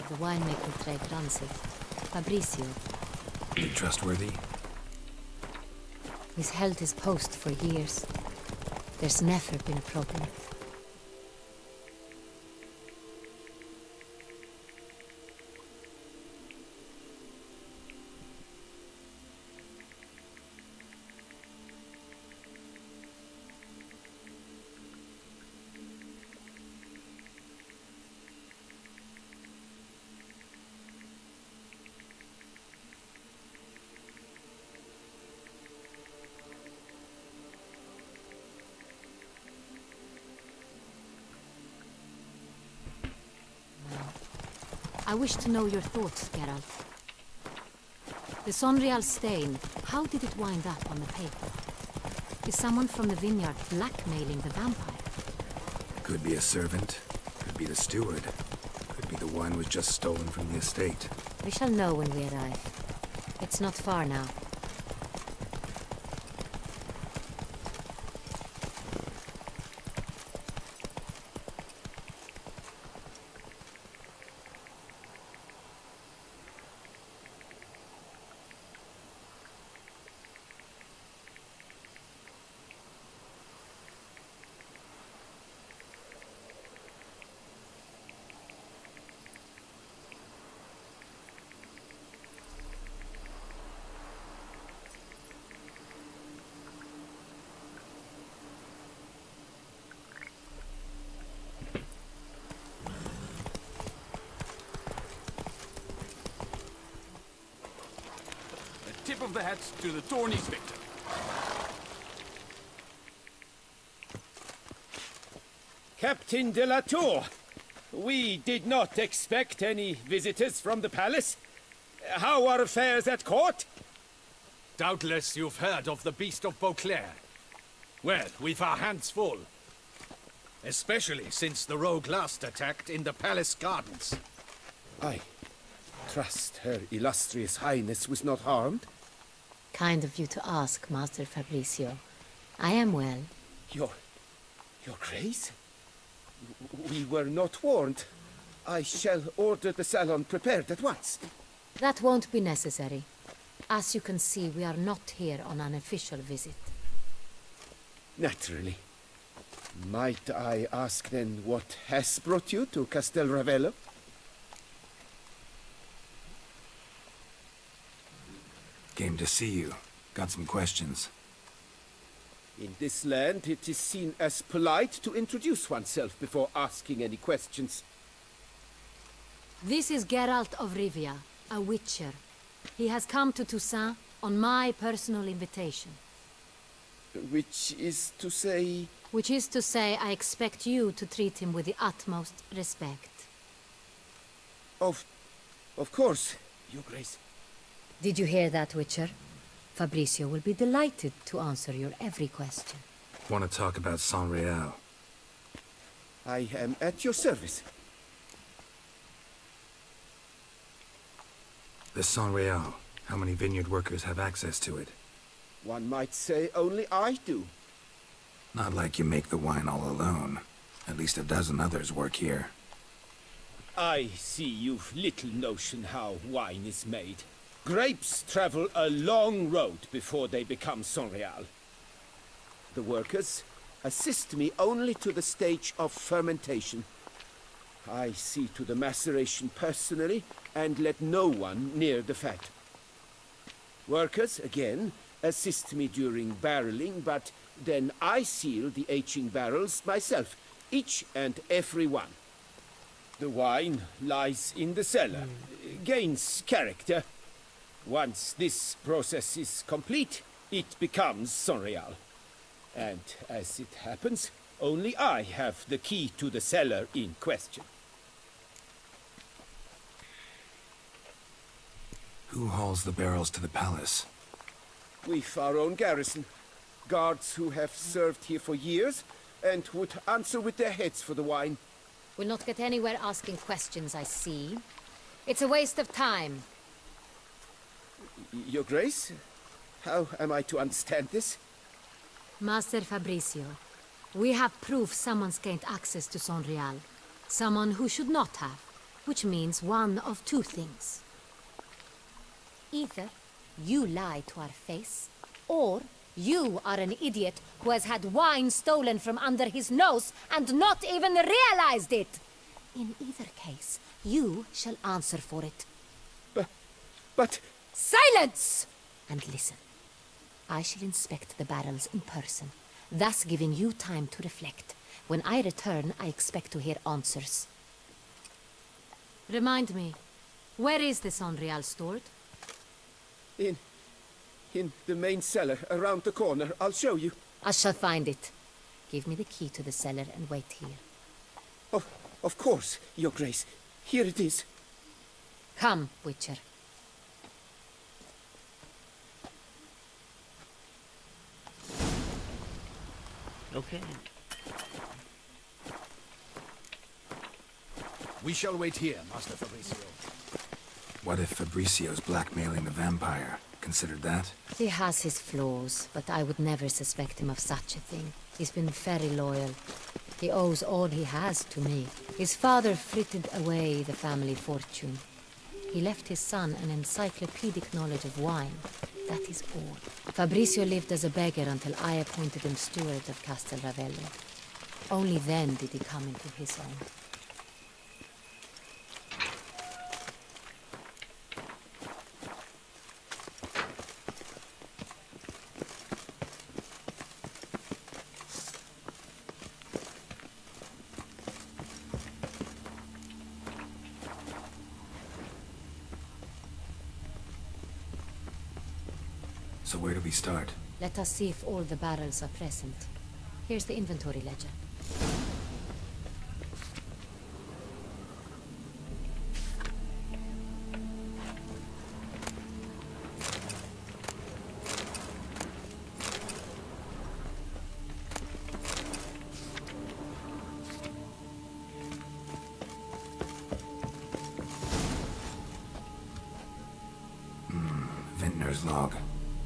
The winemaking trade runs it. Fabrizio. You trustworthy? He's held his post for years. There's never been a problem. I wish to know your thoughts, Geralt. The Sonreal stain, how did it wind up on the paper? Is someone from the vineyard blackmailing the vampire? Could be a servant, could be the steward, could be the wine was just stolen from the estate. We shall know when we arrive. It's not far now. Tip of the hat to the Tourney's victor. Captain de la Tour, we did not expect any visitors from the palace. How are affairs at court? Doubtless you've heard of the Beast of Beauclair. Well, we've our hands full. Especially since the rogue last attacked in the palace gardens. I trust Her Illustrious Highness was not harmed? Kind of you to ask, Master Fabrizio. I am well. Your Grace? We were not warned. I shall order the salon prepared at once. That won't be necessary. As you can see, we are not here on an official visit. Naturally. Might I ask then what has brought you to Castel Ravello? Came to see you. Got some questions. In this land, it is seen as polite to introduce oneself before asking any questions. This is Geralt of Rivia, a witcher. He has come to Toussaint on my personal invitation. Which is to say... Which is to say, I expect you to treat him with the utmost respect. Of course, Your Grace. Did you hear that, Witcher? Fabrizio will be delighted to answer your every question. Want to talk about Sonreal? I am at your service. The Sonreal. How many vineyard workers have access to it? One might say only I do. Not like you make the wine all alone. At least a dozen others work here. I see you've little notion how wine is made. Grapes travel a long road before they become Sonreal. The workers assist me only to the stage of fermentation. I see to the maceration personally and let no one near the fat. Workers, again, assist me during barreling, but then I seal the aging barrels myself, each and every one. The wine lies in the cellar, gains character. Once this process is complete, it becomes Sonreal. And as it happens, only I have the key to the cellar in question. Who hauls the barrels to the palace? We've our own garrison. Guards who have served here for years and would answer with their heads for the wine. We'll not get anywhere asking questions, I see. It's a waste of time. Your Grace? How am I to understand this? Master Fabricio, we have proof someone's gained access to Sonreal. Someone who should not have, which means one of two things. Either you lie to our face, or you are an idiot who has had wine stolen from under his nose and not even realized it. In either case, you shall answer for it. But... Silence! And listen. I shall inspect the barrels in person, thus giving you time to reflect. When I return, I expect to hear answers. Remind me, where is the Sonreal stored? In the main cellar, around the corner. I'll show you. I shall find it. Give me the key to the cellar and wait here. Of course, Your Grace. Here it is. Come, Witcher. Okay. We shall wait here, Master Fabricio. What if Fabricio's blackmailing the vampire? Considered that? He has his flaws, but I would never suspect him of such a thing. He's been very loyal. He owes all he has to me. His father frittered away the family fortune. He left his son an encyclopedic knowledge of wine. That is all. Fabricio lived as a beggar until I appointed him steward of Castel Ravello. Only then did he come into his own. So where do we start? Let us see if all the barrels are present. Here's the inventory ledger. Vintner's log.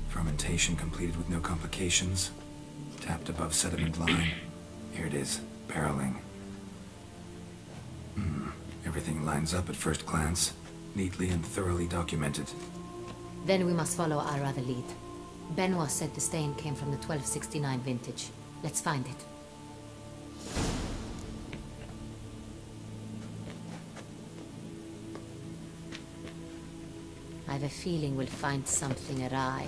Fermentation completed with no complications. Tapped above sediment line. Here it is. Barreling. Everything lines up at first glance. Neatly and thoroughly documented. Then we must follow our other lead. Benoit said the stain came from the 1269 vintage. Let's find it. I have a feeling we'll find something awry.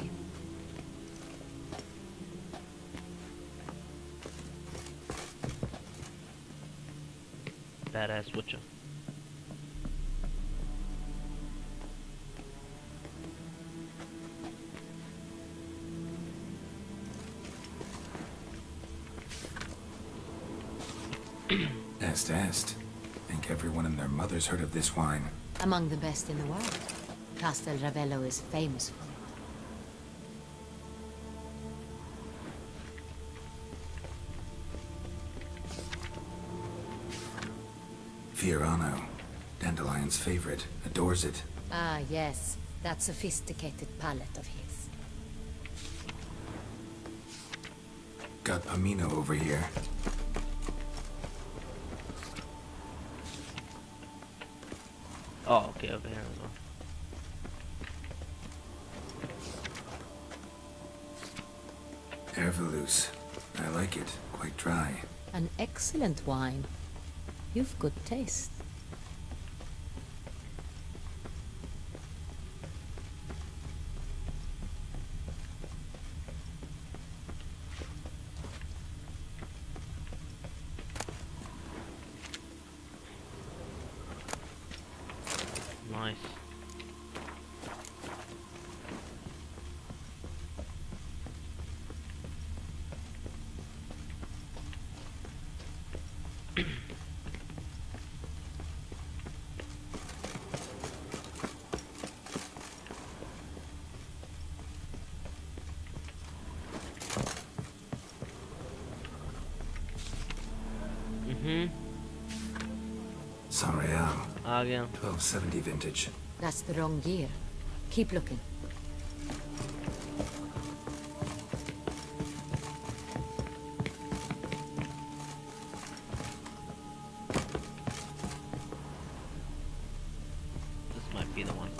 Badass Witcher. Est. Think everyone and their mother's heard of this wine. Among the best in the world. Castel Ravello is famous for it. Fiorano. Dandelion's favorite. Adores it. Ah, yes. That sophisticated palate of his. Got Pamino over here. Oh, okay, over here as well. Ervelus. I like it. Quite dry. An excellent wine. You've good taste. Nice. Sanreal. Again. 1270 vintage. That's the wrong year. Keep looking. This might be the one.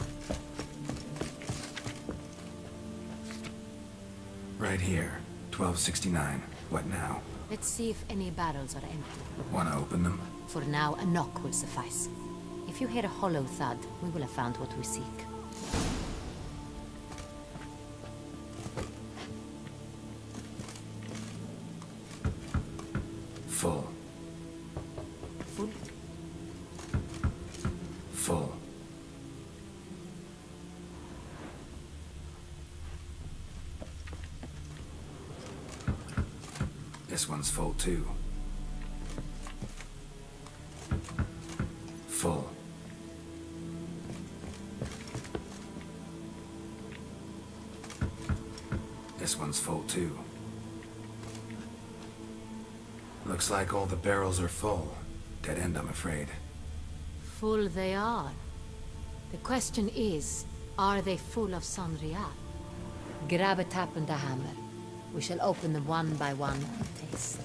Right here. 1269. What now? Let's see if any barrels are empty. Wanna open them? For now, a knock will suffice. If you hear a hollow thud, we will have found what we seek. Full. Full? Full. This one's full too. Full. This one's full too. Looks like all the barrels are full. Dead end, I'm afraid. Full they are. The question is, are they full of Sanreal? Grab a tap and a hammer. We shall open them one by one and taste.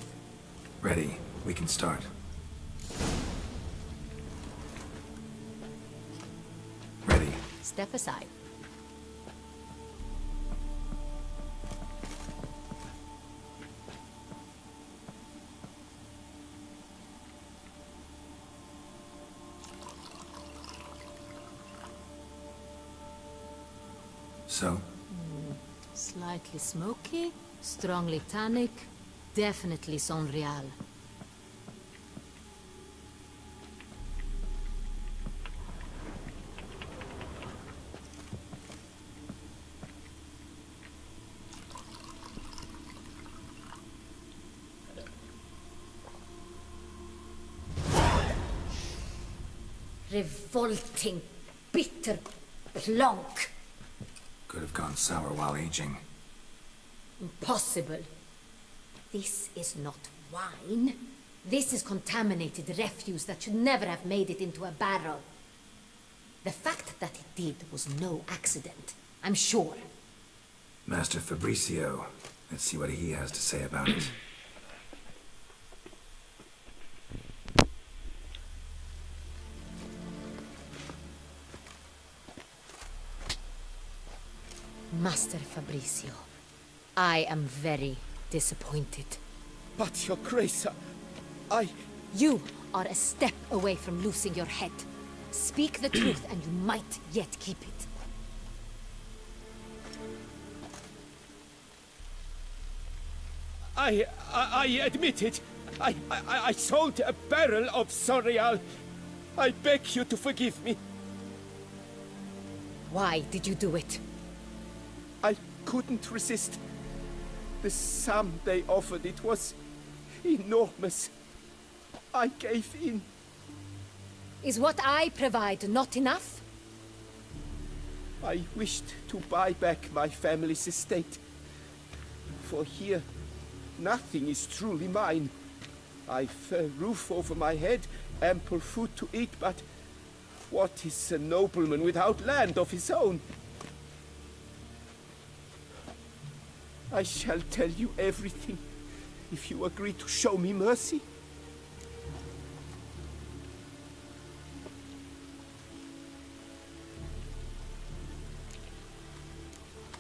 Ready. We can start. Ready. Step aside. So? Slightly smoky, strongly tannic, definitely Sanreal. Revolting, bitter plonk. Could have gone sour while aging. Impossible. This is not wine. This is contaminated refuse that should never have made it into a barrel. The fact that it did was no accident, I'm sure. Master Fabricio. Let's see what he has to say about it. Master Fabricio, I am very disappointed. But, Your Grace, I... You are a step away from losing your head. Speak the truth and you might yet keep it. I admit it. I sold a barrel of Sanreal. I beg you to forgive me. Why did you do it? I couldn't resist. The sum they offered, it was enormous. I gave in. Is what I provide not enough? I wished to buy back my family's estate. For here, nothing is truly mine. I've a roof over my head, ample food to eat, but what is a nobleman without land of his own? I shall tell you everything, if you agree to show me mercy.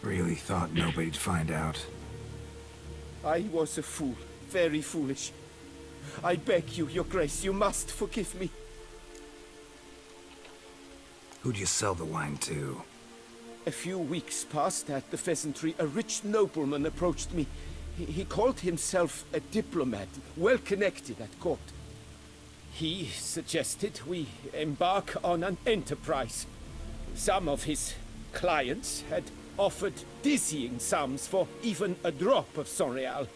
Really thought nobody'd find out. I was a fool, very foolish. I beg you, Your Grace, you must forgive me. Who'd you sell the wine to? A few weeks past at the pheasantry, a rich nobleman approached me. He called himself a diplomat, well connected at court. He suggested we embark on an enterprise. Some of his clients had offered dizzying sums for even a drop of Sonreal.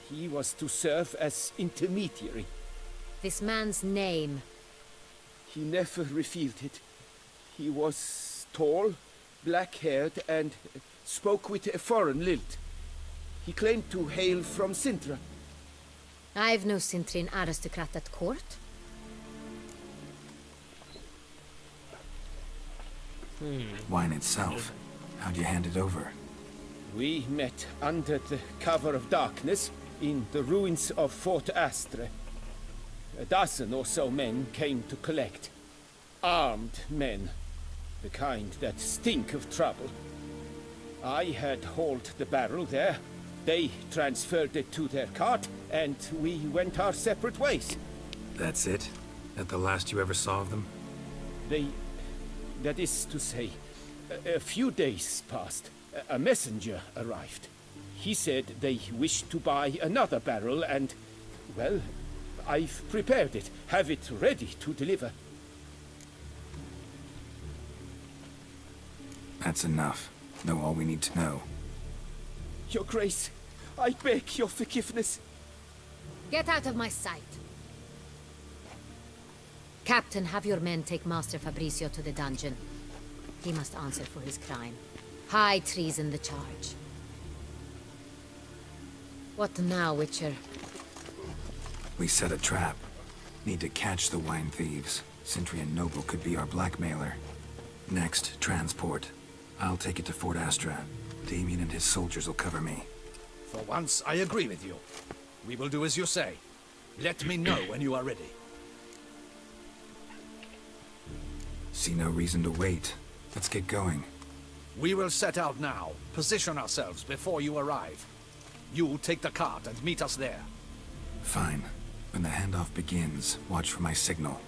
He was to serve as intermediary. This man's name? He never revealed it. He was tall, black-haired, and spoke with a foreign lilt. He claimed to hail from Sintra. I've no Sintrin aristocrat at court. Wine itself. How'd you hand it over? We met under the cover of darkness in the ruins of Fort Astre. A dozen or so men came to collect. Armed men. The kind that stink of trouble. I had hauled the barrel there. They transferred it to their cart, and we went our separate ways. That's it? That the last you ever saw of them? That is to say, a few days passed. A messenger arrived. He said they wished to buy another barrel and, well, I've prepared it. Have it ready to deliver. That's enough. Know all we need to know. Your Grace, I beg your forgiveness. Get out of my sight. Captain, have your men take Master Fabricio to the dungeon. He must answer for his crime. High treason the charge. What now, Witcher? We set a trap. Need to catch the wine thieves. Sintrian Noble could be our blackmailer. Next, transport. I'll take it to Fort Astra. Damien and his soldiers will cover me. For once, I agree with you. We will do as you say. Let me know when you are ready. See no reason to wait. Let's get going. We will set out now. Position ourselves before you arrive. You take the cart and meet us there. Fine. When the handoff begins, watch for my signal.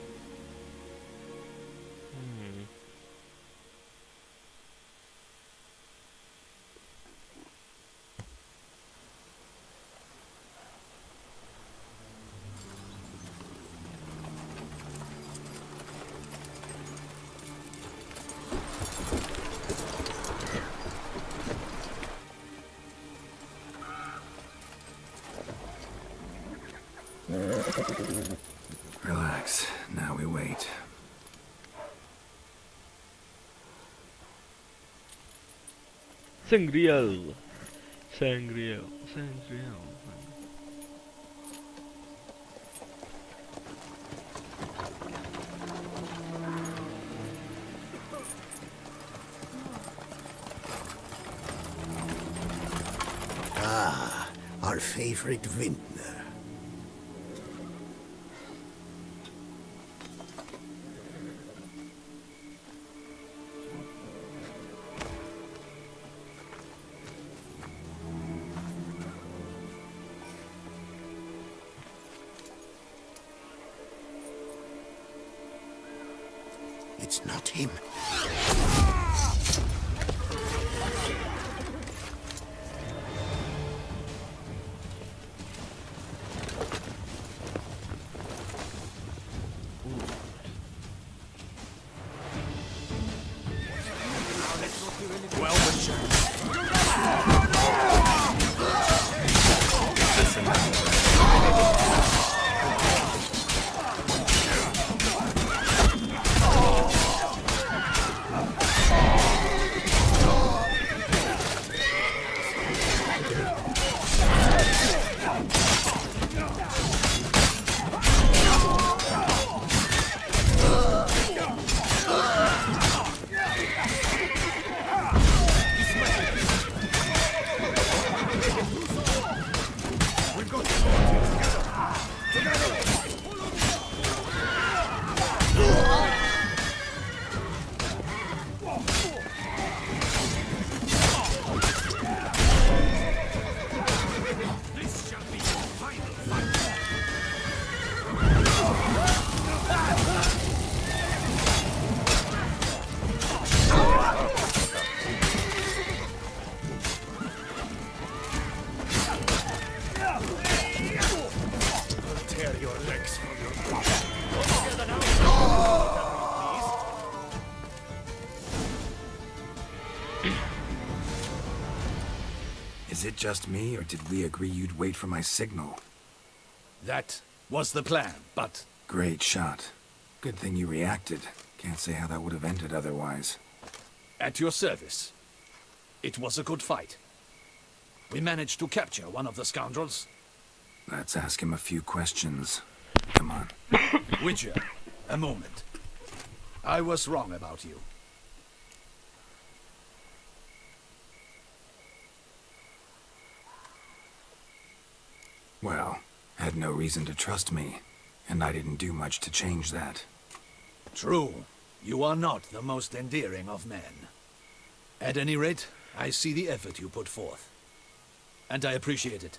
Relax. Now we wait. Sangriel. Sangriel. Sangriel. Ah, our favorite vintner. It's not him. Well, Witcher. Is it just me, or did we agree you'd wait for my signal? That was the plan, but Great shot. Good thing you reacted. Can't say how that would have ended otherwise. at your service. It was a good fight. We managed to capture one of the scoundrels. Let's ask him a few questions. Come on. Witcher, a moment. I was wrong about you. Well, had no reason to trust me, and I didn't do much to change that. True, you are not the most endearing of men. At any rate, I see the effort you put forth. And I appreciate it.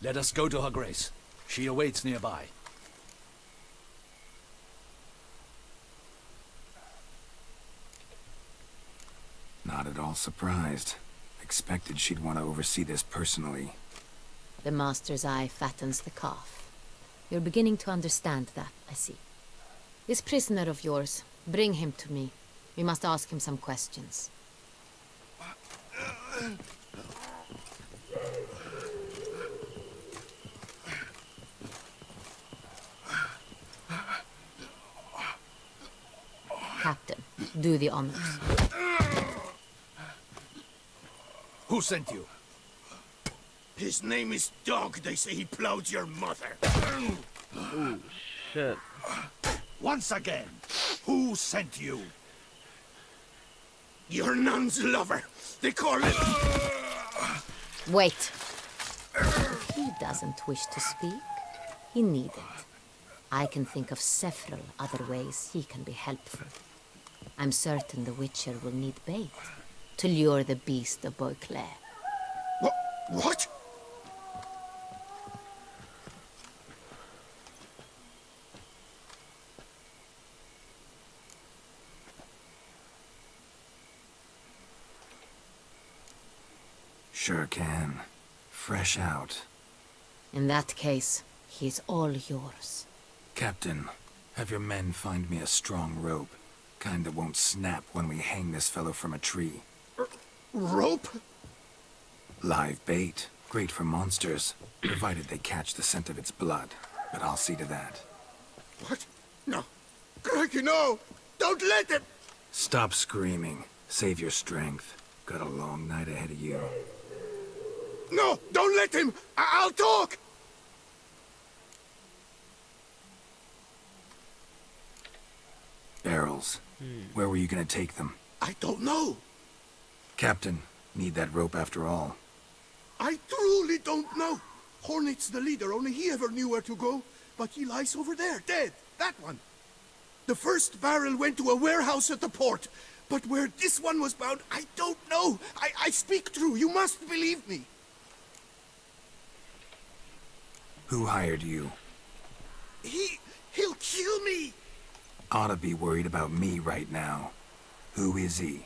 Let us go to her grace. She awaits nearby. Not at all surprised. Expected she'd want to oversee this personally. The master's eye fattens the calf. You're beginning to understand that, I see. This prisoner of yours, bring him to me. We must ask him some questions. Captain, do the honors. Who sent you? His name is Dog. They say he plowed your mother. Oh, shit. Once again, who sent you? Your nun's lover. They call it... Wait. If he doesn't wish to speak, he needn't. I can think of several other ways he can be helpful. I'm certain the Witcher will need bait to lure the beast of Beauclair. What? Sure can. Fresh out. In that case, he's all yours. Captain, have your men find me a strong rope. Kind that won't snap when we hang this fellow from a tree. Rope? Live bait. Great for monsters, provided they catch the scent of its blood. But I'll see to that. What? No. Crikey, no! Don't let him! Stop screaming. Save your strength. Got a long night ahead of you. No! Don't let him! I'll talk! Barrels. Where were you gonna take them? I don't know. Captain, need that rope after all. I truly don't know. Hornet's the leader, only he ever knew where to go. But he lies over there, dead. That one. The first barrel went to a warehouse at the port. But where this one was bound, I don't know. I speak true. You must believe me. Who hired you? He'll kill me. Oughta be worried about me right now. Who is he?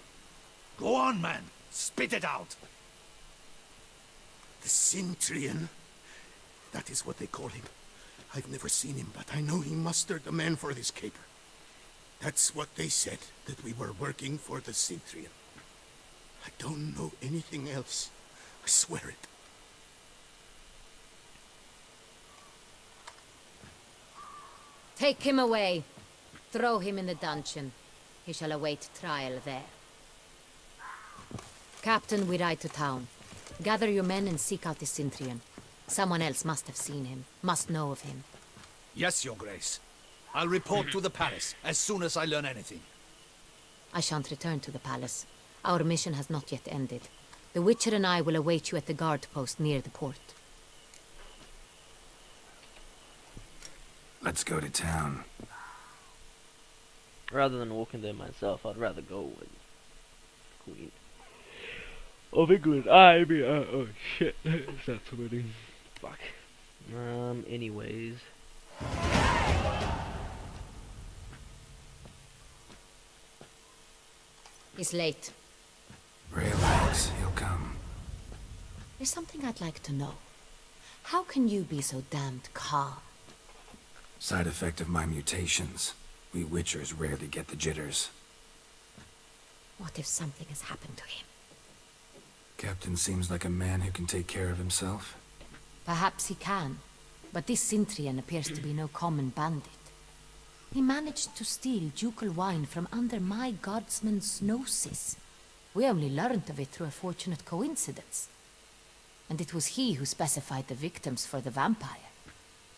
Go on, man. Spit it out. The Cintrian. That is what they call him. I've never seen him, but I know he mustered the men for this caper. That's what they said, that we were working for the Cintrian. I don't know anything else. I swear it. Take him away. Throw him in the dungeon. He shall await trial there. Captain, we ride to town. Gather your men and seek out the Cintrian. Someone else must have seen him, must know of him. Yes, Your Grace. I'll report to the palace as soon as I learn anything. I shan't return to the palace. Our mission has not yet ended. The Witcher and I will await you at the guard post near the port. Let's go to town. Rather than walking there myself, I'd rather go with Queen of England. I mean, oh shit, that's winning. Fuck. Anyways. He's late. Relax, he'll come. There's something I'd like to know. How can you be so damned calm? Side effect of my mutations. We Witchers rarely get the jitters. What if something has happened to him? Captain seems like a man who can take care of himself. Perhaps he can, but this Sintrian appears to be no common bandit. He managed to steal ducal wine from under my guardsman's noses. We only learned of it through a fortunate coincidence. And it was he who specified the victims for the vampire.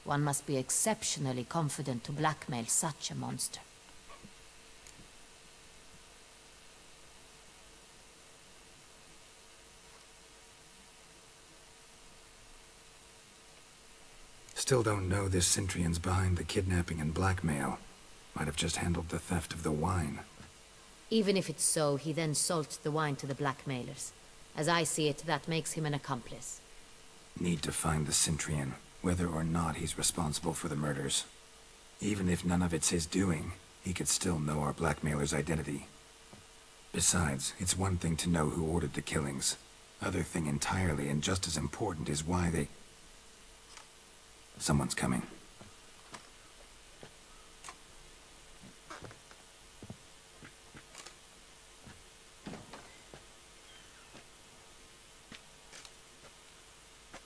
One must be exceptionally confident to blackmail such a monster. Still don't know this Sintrian's behind the kidnapping and blackmail. Might have just handled the theft of the wine. Even if it's so, he then sold the wine to the blackmailers. As I see it, that makes him an accomplice. Need to find the Sintrian, whether or not he's responsible for the murders. Even if none of it's his doing, he could still know our blackmailer's identity. Besides, it's one thing to know who ordered the killings. Other thing entirely, and just as important, is why they... Someone's coming.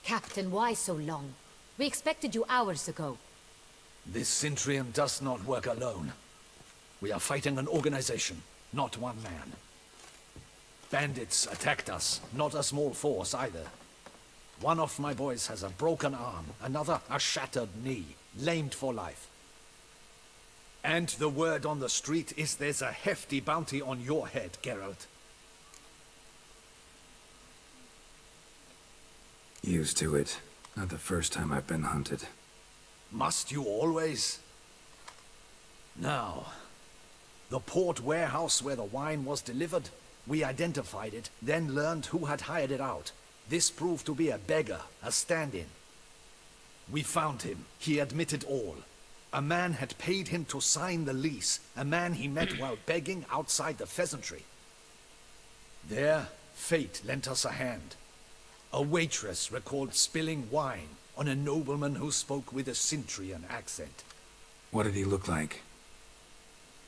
Captain, why so long? We expected you hours ago. This Sintrian does not work alone. We are fighting an organization, not one man. Bandits attacked us, not a small force either. One of my boys has a broken arm, another a shattered knee, lamed for life. And the word on the street is there's a hefty bounty on your head, Geralt. Used to it. Not the first time I've been hunted. Must you always? Now, the port warehouse where the wine was delivered, we identified it, then learned who had hired it out. This proved to be a beggar, a stand-in. We found him. He admitted all. A man had paid him to sign the lease, a man he met while begging outside the pheasantry. There, fate lent us a hand. A waitress recalled spilling wine on a nobleman who spoke with a Sintrian accent. What did he look like?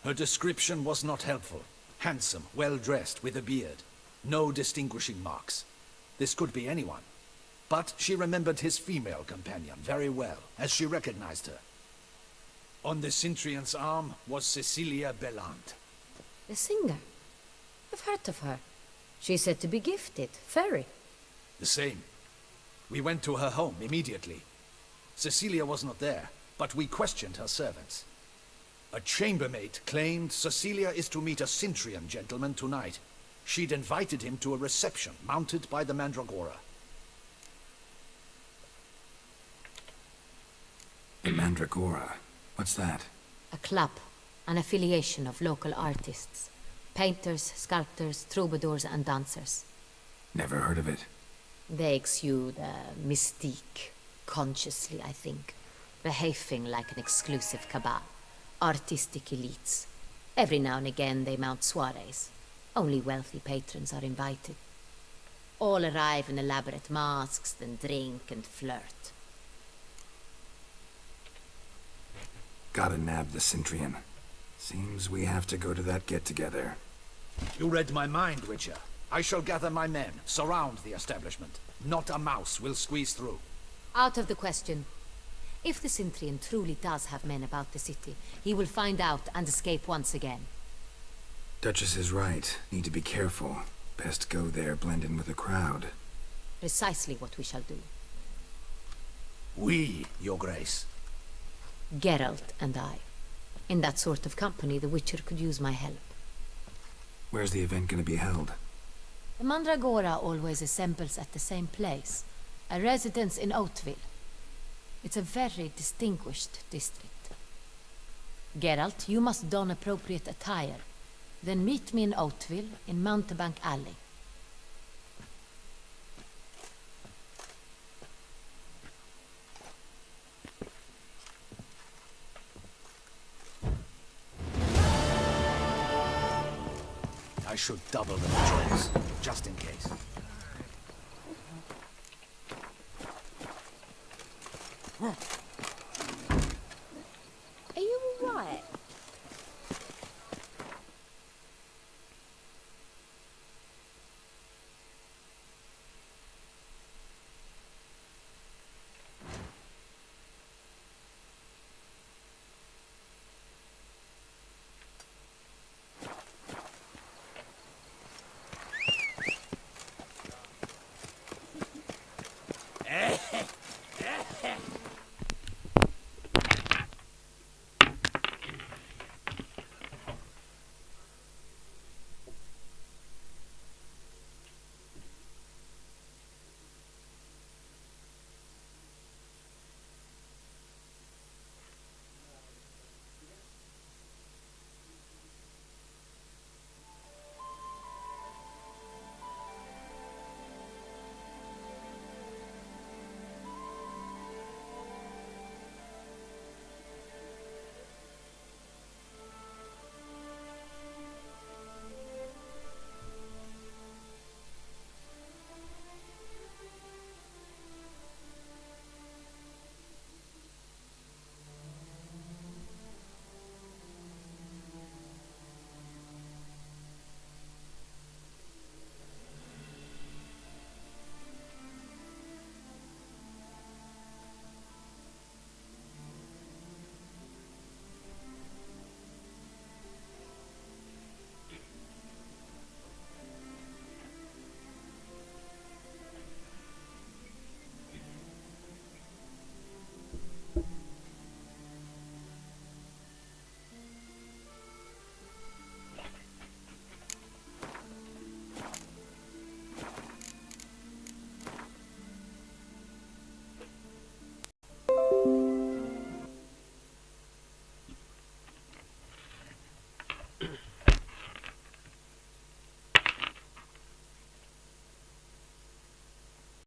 Her description was not helpful. Handsome, well-dressed, with a beard. No distinguishing marks. This could be anyone. But she remembered his female companion very well, as she recognized her. On the Sintrian's arm was Cecilia Bellant. The singer? I've heard of her. She's said to be gifted, fairy. The same. We went to her home immediately. Cecilia was not there, but we questioned her servants. A chambermaid claimed Cecilia is to meet a Sintrian gentleman tonight. She'd invited him to a reception mounted by the Mandragora. The Mandragora? What's that? A club, an affiliation of local artists. Painters, sculptors, troubadours and dancers. Never heard of it. They exude a mystique, consciously, I think. Behaving like an exclusive cabal. Artistic elites. Every now and again they mount soirees. Only wealthy patrons are invited. All arrive in elaborate masks, then drink and flirt. Gotta nab the Sintrian. Seems we have to go to that get-together. You read my mind, Witcher. I shall gather my men, surround the establishment. Not a mouse will squeeze through. Out of the question. If the Sintrian truly does have men about the city, he will find out and escape once again. Duchess is right. Need to be careful. Best go there, blend in with the crowd. Precisely what we shall do. We, Your Grace. Geralt and I. In that sort of company, the Witcher could use my help. Where's the event gonna be held? The Mandragora always assembles at the same place. A residence in Oatville. It's a very distinguished district. Geralt, you must don appropriate attire. Then meet me in Oatville, in Mountebank Alley. I should double the patrols, just in case. Huh.